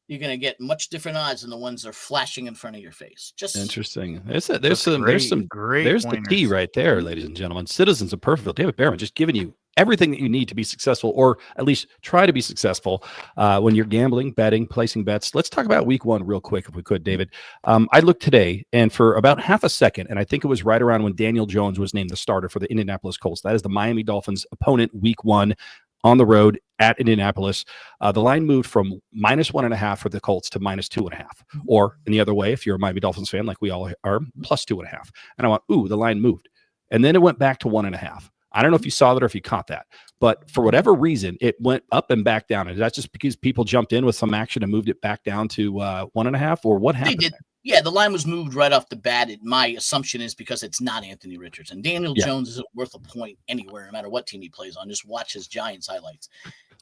you're going to get much different odds than the ones that are flashing in front of your face. Just interesting. There's the tea right there, ladies and gentlemen. Citizens of Perfectville, David Bearman, just giving you everything that you need to be successful, or at least try to be successful when you're gambling, betting, placing bets. Let's talk about week 1 real quick, if we could, David. I looked today, and for about half a second, and I think it was right around when Daniel Jones was named the starter for the Indianapolis Colts. That is the Miami Dolphins opponent week 1 on the road at Indianapolis. The line moved from -1.5 for the Colts to -2.5. Or in the other way, if you're a Miami Dolphins fan, like we all are, +2.5. And I went, ooh, the line moved. And then it went back to 1.5. I don't know if you saw that or if you caught that, but for whatever reason, it went up and back down. Is that just because people jumped in with some action and moved it back down to 1.5, or what happened? They did. Yeah, the line was moved right off the bat. My assumption is because it's not Anthony Richardson. Daniel Jones isn't worth a point anywhere, no matter what team he plays on. Just watch his Giants highlights.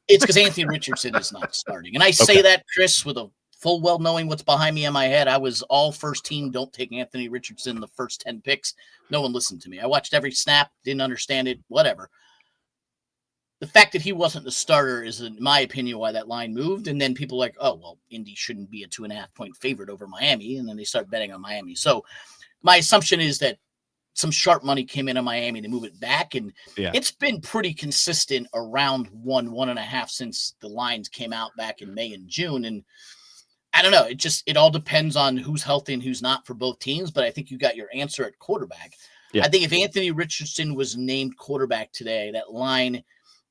It's because Anthony Richardson is not starting. And I say that, Chris, with a full well knowing what's behind me in my head. I was all first team, don't take Anthony Richardson the first 10 picks. No one listened to me. I watched every snap, didn't understand it, whatever. The fact that he wasn't the starter is, in my opinion, why that line moved. And then people are like, oh, well, Indy shouldn't be a 2.5 point favorite over Miami. And then they start betting on Miami. So my assumption is that some sharp money came in on Miami to move it back. And it's been pretty consistent around 1.5 since the lines came out back in May and June. And I don't know. It all depends on who's healthy and who's not for both teams. But I think you got your answer at quarterback. Yeah. I think if Anthony Richardson was named quarterback today, that line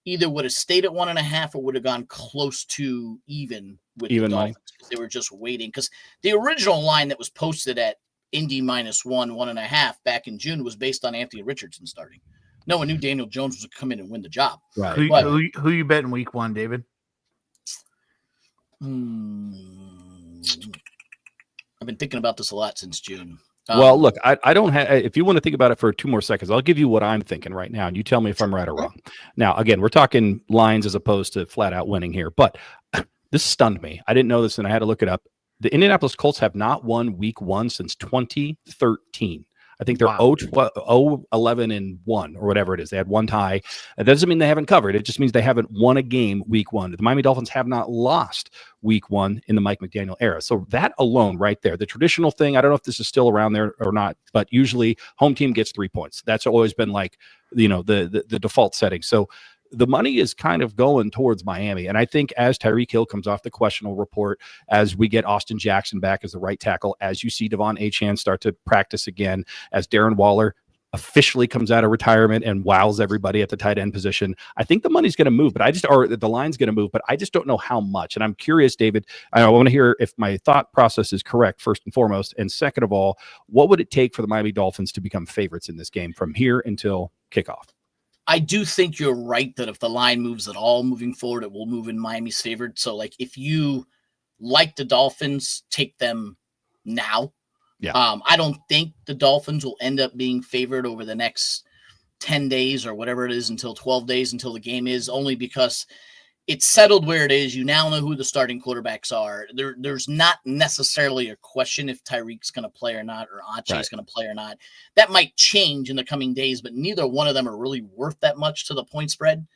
either would have stayed at 1.5 or would have gone close to even with the Dolphins. They were just waiting because the original line that was posted at Indy -1.5 back in June was based on Anthony Richardson starting. No one knew Daniel Jones would come in and win the job. Right. Who you bet in week 1, David? I've been thinking about this a lot since June. Well, look, I don't have, if you want to think about it for 2 more seconds, I'll give you what I'm thinking right now, and you tell me if I'm right or wrong. Now, again, we're talking lines as opposed to flat out winning here, but this stunned me. I didn't know this, and I had to look it up. The Indianapolis Colts have not won week 1 since 2013. I think they're 0-11-1 or whatever it is. They had one tie. That doesn't mean they haven't covered. It just means they haven't won a game week 1. The Miami Dolphins have not lost week 1 in the Mike McDaniel era. So that alone right there, the traditional thing, I don't know if this is still around there or not, but usually home team gets 3 points. That's always been like, the default setting. So the money is kind of going towards Miami. And I think as Tyreek Hill comes off the questionable report, as we get Austin Jackson back as the right tackle, as you see Devon Achane start to practice again, as Darren Waller officially comes out of retirement and wows everybody at the tight end position. I think the money's going to move, or the line's going to move, but I just don't know how much. And I'm curious, David, I want to hear if my thought process is correct, first and foremost. And second of all, what would it take for the Miami Dolphins to become favorites in this game from here until kickoff? I do think you're right that if the line moves at all moving forward, it will move in Miami's favor. So, like, if you like the Dolphins, take them now. Yeah. I don't think the Dolphins will end up being favored over the next 10 days or whatever it is until 12 days until the game is, only because it's settled where it is. You now know who the starting quarterbacks are. There's not necessarily a question if Tyreek's going to play or not, or Ache's going to play or not. That might change in the coming days, but neither one of them are really worth that much to the point spread.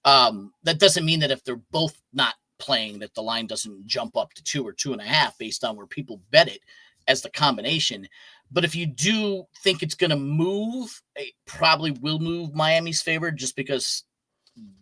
That doesn't mean that if they're both not playing, that the line doesn't jump up to 2 or 2.5 based on where people bet it as the combination. But if you do think it's going to move, it probably will move Miami's favor just because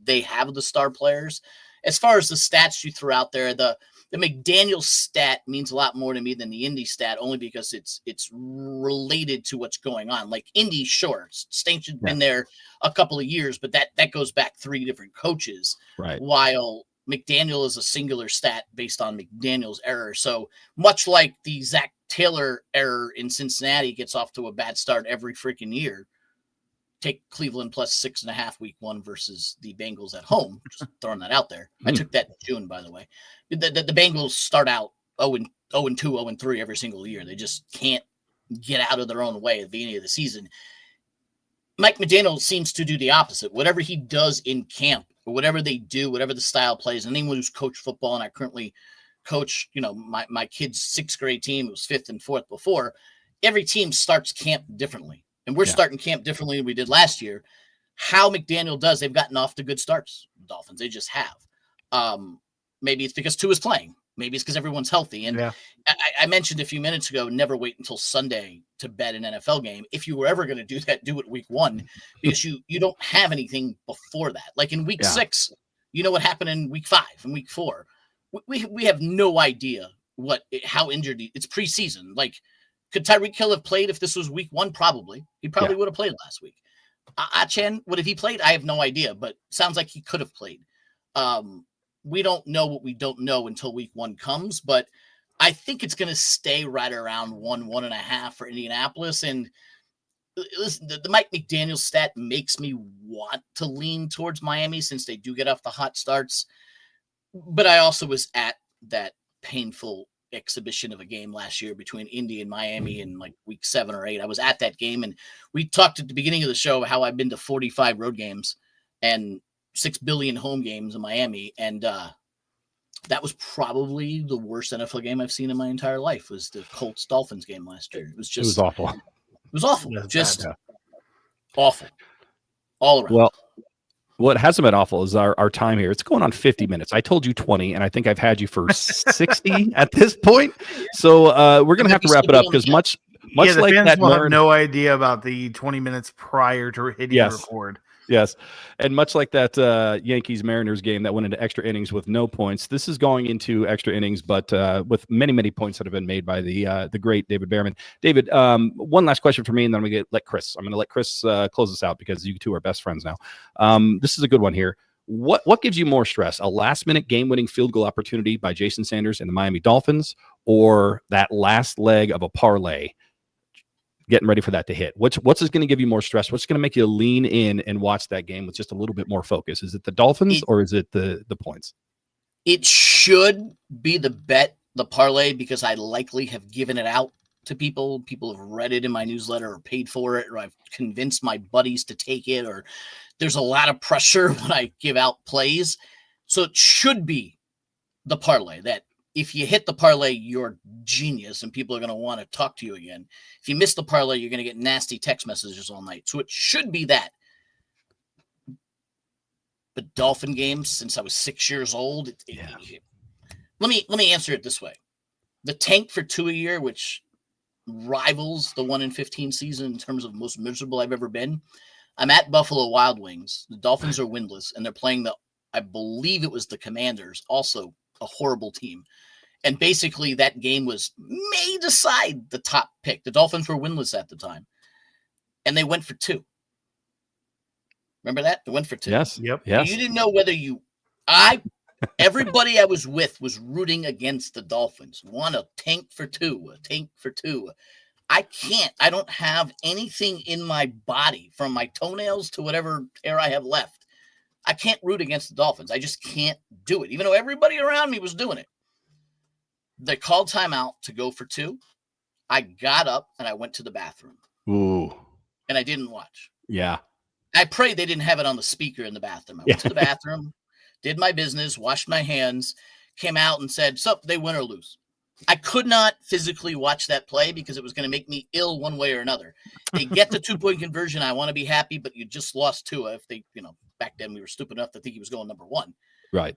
they have the star players. As far as the stats you threw out there, the McDaniel stat means a lot more to me than the Indy stat, only because it's related to what's going on. Like Indy, sure, Stanchen's been there a couple of years, but that goes back 3 different coaches. Right. While McDaniel is a singular stat based on McDaniel's error. So much like the Zach Taylor error in Cincinnati gets off to a bad start every freaking year. Take Cleveland plus 6.5 week 1 versus the Bengals at home. Just throwing that out there. I took that in June, by the way. The Bengals start out 0-2, 0-3 every single year. They just can't get out of their own way at the beginning of the season. Mike McDaniel seems to do the opposite. Whatever he does in camp, or whatever they do, whatever the style plays, and anyone who's coached football, and I currently coach, my kid's 6th grade team, it was 5th and 4th before, every team starts camp differently. And we're starting camp differently than we did last year. How McDaniel does, they've gotten off to good starts, the Dolphins. They just have. Maybe it's because Tua is playing. Maybe it's because everyone's healthy. And I mentioned a few minutes ago, never wait until Sunday to bet an NFL game. If you were ever going to do that, do it week 1, because you don't have anything before that. Like in week 6, you know what happened in week 5 and week 4. We have no idea how injured it's preseason. Like, could Tyreek Hill have played if this was week 1? Probably. He probably would have played last week. Achen, would have he played? I have no idea, but sounds like he could have played. We don't know what we don't know until week 1 comes, but I think it's going to stay right around 1.5 for Indianapolis. And listen, the Mike McDaniel stat makes me want to lean towards Miami since they do get off the hot starts. But I also was at that painful exhibition of a game last year between Indy and Miami in like week 7 or 8. I was at that game, and we talked at the beginning of the show how I've been to 45 road games and 6 billion home games in Miami. And that was probably the worst NFL game I've seen in my entire life, was the Colts Dolphins game last year. It was awful. It was awful. Yeah, just awful all around. Well, what hasn't been awful is our time here. It's going on 50 minutes. I told you 20, and I think I've had you for 60 at this point. So we're going to have to wrap it up, because much the like fans that will have no idea about the 20 minutes prior to hitting record. Yes. And much like that Yankees-Mariners game that went into extra innings with no points, this is going into extra innings, but with many, many points that have been made by the great David Bearman. David, one last question for me, and then I'm going to let Chris. I'm going to let Chris close us out, because you two are best friends now. This is a good one here. What gives you more stress, a last-minute game-winning field goal opportunity by Jason Sanders and the Miami Dolphins, or that last leg of a parlay, getting ready for that to hit? What's going to give you more stress? What's going to make you lean in and watch that game with just a little bit more focus? Is it the Dolphins or is it the points? It should be the parlay, because I likely have given it out to people. People have read it in my newsletter or paid for it, or I've convinced my buddies to take it, or there's a lot of pressure when I give out plays. So it should be the parlay, that if you hit the parlay, you're genius and people are going to want to talk to you again. If you miss the parlay, you're going to get nasty text messages all night. So it should be that. But Dolphin games, since I was 6 years old, let me answer it this way. The tank for 2 a year, which rivals the 1 in 15 season in terms of most miserable I've ever been. I'm at Buffalo Wild Wings. The Dolphins are winless, and they're playing I believe it was the Commanders, also a horrible team. And basically that game may decide the top pick. The Dolphins were winless at the time. and they went for 2. Remember that? They went for 2. Yes. Yep. Yes. You didn't know whether everybody I was with was rooting against the Dolphins. Want a tank for 2, a tank for 2. I can't. I don't have anything in my body from my toenails to whatever hair I have left. I can't root against the Dolphins. I just can't do it, even though everybody around me was doing it. They called timeout to go for 2. I got up and I went to the bathroom. Ooh. And I didn't watch. Yeah. I prayed they didn't have it on the speaker in the bathroom. I went to the bathroom, did my business, washed my hands, came out and said, so they win or lose. I could not physically watch that play because it was going to make me ill one way or another. They get the 2-point conversion. I want to be happy, but you just lost Tua. If they, back then we were stupid enough to think he was going number 1. Right.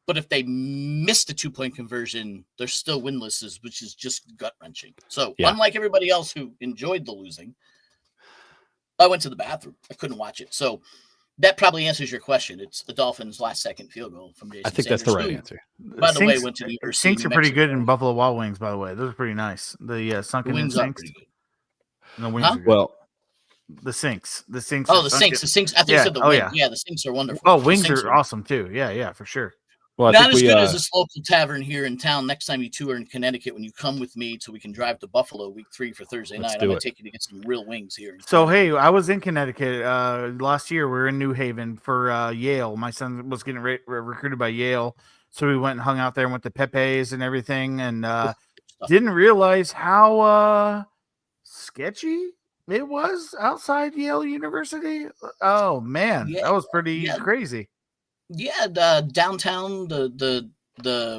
But if they missed a 2-point conversion, they're still winless, which is just gut wrenching. So unlike everybody else who enjoyed the losing, I went to the bathroom. I couldn't watch it. So that probably answers your question. It's the Dolphins' last-second field goal from Jason I think Sanders, that's the right answer. By the way, went to the University Sinks are pretty good in Buffalo Wild Wings, by the way. Those are pretty nice. The sunken wings in are sinks. pretty good. And the wings are good. Well, the sinks. Oh, the sinks. The sinks. I think you said the wings. Yeah, the sinks are wonderful. Oh, wings are awesome too. Yeah, for sure. Well, not as good as this local tavern here in town. Next time you two are in Connecticut, when you come with me so we can drive to Buffalo week 3 for Thursday night, I'm going to take you to get some real wings here. So, hey, I was in Connecticut last year. We were in New Haven for Yale. My son was getting recruited by Yale. So we went and hung out there and went to Pepe's and everything, and didn't realize how sketchy it was outside Yale University. Oh, man, that was pretty crazy. Yeah, downtown, the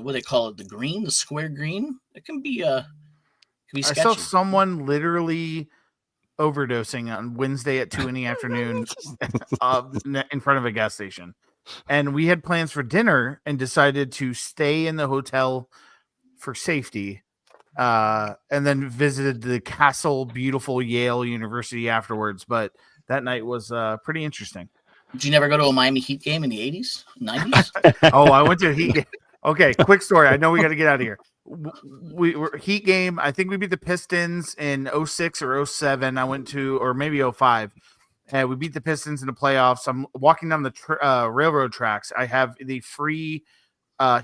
what they call it, the square green. It can be sketchy. I saw someone literally overdosing on Wednesday at 2 in the afternoon in front of a gas station, and we had plans for dinner and decided to stay in the hotel for safety, and then visited the castle, beautiful Yale University afterwards. But that night was pretty interesting. Did you never go to a Miami Heat game in the 80s, 90s? Oh, I went to a Heat game. Okay, quick story. I know we got to get out of here. We were Heat game. I think we beat the Pistons in 06 or 07. I went to, or maybe 05. We beat the Pistons in the playoffs. I'm walking down the railroad tracks. I have the free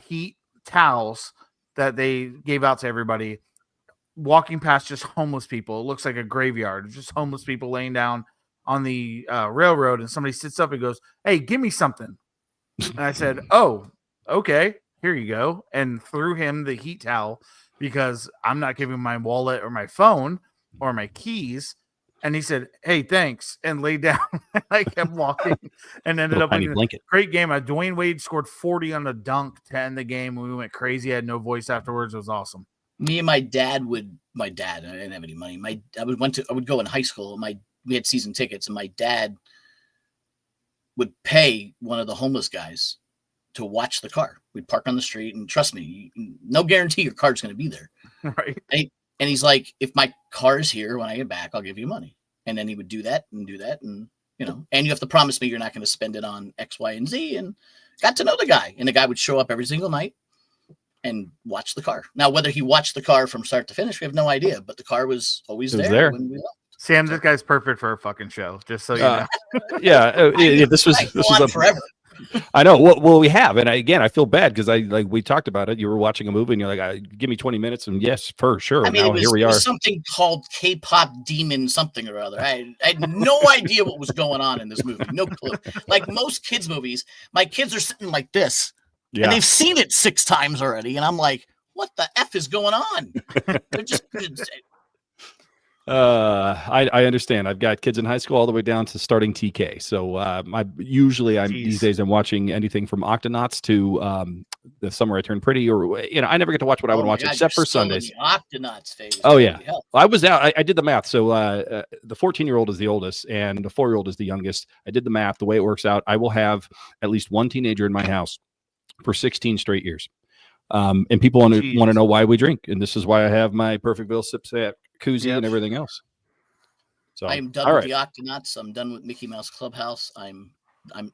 Heat towels that they gave out to everybody. Walking past just homeless people. It looks like a graveyard. Just homeless people laying down on the railroad, and somebody sits up and goes, "Hey, give me something." And I said, "Oh, okay, here you go," and threw him the Heat towel because I'm not giving my wallet or my phone or my keys. And he said, "Hey, thanks," and laid down. I kept walking and ended up in a great game. Dwayne Wade scored 40 on the dunk to end the game. We went crazy. I had no voice afterwards. It was awesome. Me and my dad, I didn't have any money. I would go in high school. We had season tickets, and my dad would pay one of the homeless guys to watch the car. We'd park on the street, and trust me, no guarantee your car's going to be there. Right. And he's like, if my car is here when I get back, I'll give you money. And then he would do that. And and you have to promise me you're not going to spend it on X, Y, and Z. And got to know the guy. And the guy would show up every single night and watch the car. Now, whether he watched the car from start to finish, we have no idea. But the car was always there when we left. Sam, this guy's perfect for a fucking show. Just so you know. This was forever. I know. Well, we have, and I feel bad because we talked about it. You were watching a movie, and you're like, "Give me 20 minutes," and yes, for sure. I mean, now here we are. It was something called K-pop Demon something or other. I had no idea what was going on in this movie. No clue. Like most kids' movies, my kids are sitting like this, and they've seen it 6 times already, and I'm like, "What the F is going on?" They're just. I understand. I've got kids in high school all the way down to starting TK. So these days I'm watching anything from Octonauts to The Summer I Turned Pretty, or I never get to watch what I would watch except for Sundays. Octonauts phase. Oh yeah, I was out. I did the math. So the 14-year-old is the oldest, and the 4-year-old is the youngest. I did the math. The way it works out, I will have at least one teenager in my house for 16 straight years. And people want to know why we drink, and this is why I have my Perfectville sip sack koozie and everything else. So I'm done with the Octonauts. I'm done with Mickey Mouse Clubhouse. I'm 11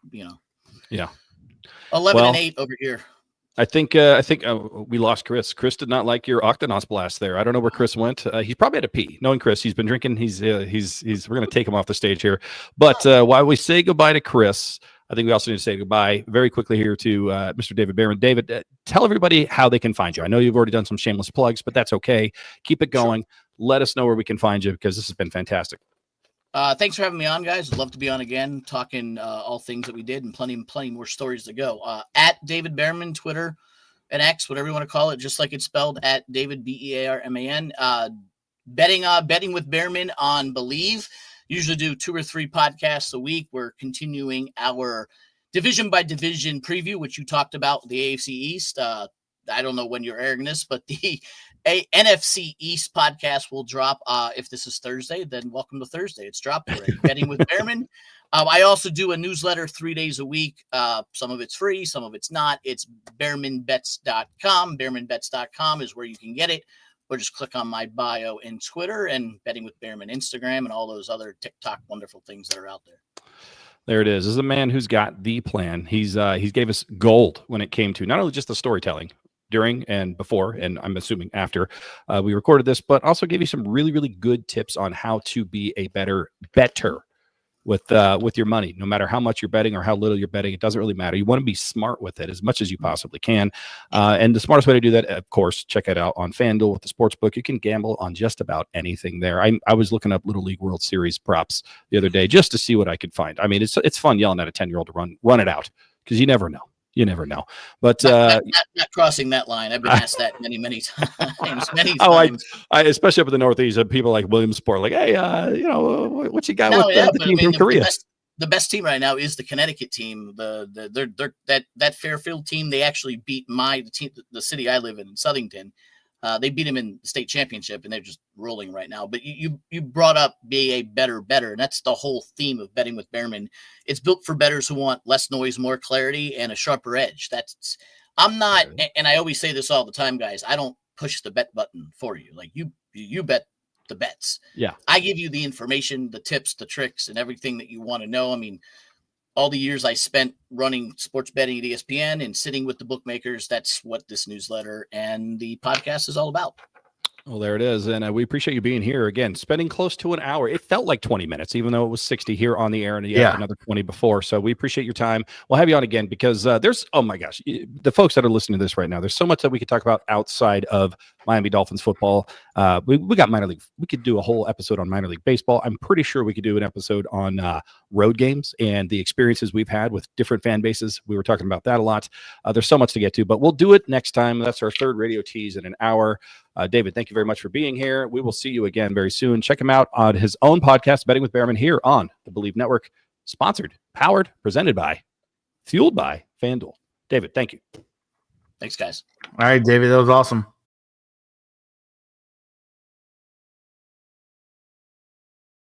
and 8 over here. I think we lost Chris. Chris did not like your Octonauts blast there. I don't know where Chris went. He's probably had a pee. Knowing Chris, he's been drinking. He's we're going to take him off the stage here. But while we say goodbye to Chris, I think we also need to say goodbye very quickly here to Mr. David Bearman. David, tell everybody how they can find you. I know you've already done some shameless plugs, but that's okay. Keep it going. Sure. Let us know where we can find you because this has been fantastic. Thanks for having me on, guys. I'd love to be on again, talking all things that we did and plenty more stories to go. At David Bearman, Twitter and X, whatever you want to call it, just like it's spelled, at David Bearman. Betting with Bearman on BLEAV. Usually do 2 or 3 podcasts a week. We're continuing our division by division preview, which you talked about, the AFC East. I don't know when you're airing this, but the NFC East podcast will drop. If this is Thursday, then welcome to Thursday. It's dropped already. Betting with Bearman. I also do a newsletter 3 days a week. Some of it's free, some of it's not. It's bearmanbets.com. Bearmanbets.com is where you can get it. Or just click on my bio in Twitter, and Betting with Bearman Instagram, and all those other TikTok wonderful things that are out there. There it is. This is a man who's got the plan. He gave us gold when it came to not only just the storytelling during and before, and I'm assuming after we recorded this, but also gave you some really, really good tips on how to be a better better with your money. No matter how much you're betting or how little you're betting, it doesn't really matter. You want to be smart with it as much as you possibly can. And the smartest way to do that, of course, check it out on Fanduel with the sportsbook. You can gamble on just about anything there. I was looking up Little League World Series props the other day just to see what I could find. I mean, it's fun yelling at a 10-year-old to run it out because you never know. You never know. But not crossing that line. I've been asked that many times. Many times. I especially up in the Northeast, people like Williamsport, like, hey, what you got with the team from Korea? The best team right now is the Connecticut team. That Fairfield team. They actually beat the city I live in, Southington. They beat him in the state championship, and they're just rolling right now. But you brought up be a better, and that's the whole theme of Betting with Bearman. It's built for bettors who want less noise, more clarity, and a sharper edge. I'm not, and I always say this all the time, guys. I don't push the bet button for you. Like you bet the bets. Yeah, I give you the information, the tips, the tricks, and everything that you want to know. I mean, all the years I spent running sports betting at ESPN and sitting with the bookmakers, that's what this newsletter and the podcast is all about. Well, there it is. And we appreciate you being here again, spending close to an hour. It felt like 20 minutes, even though it was 60 here on the air and another 20 before. So we appreciate your time. We'll have you on again because there's, oh my gosh, the folks that are listening to this right now, there's so much that we could talk about outside of Miami Dolphins football. We got minor league. We could do a whole episode on minor league baseball. I'm pretty sure we could do an episode on road games and the experiences we've had with different fan bases. We were talking about that a lot. There's so much to get to, but we'll do it next time. That's our third radio tease in an hour. David, thank you very much for being here. We will see you again very soon. Check him out on his own podcast, Betting with Bearman, here on the BLEAV Network. Sponsored, powered, presented by, fueled by Fanduel. David, thank you. Thanks, guys. All right, David, that was awesome.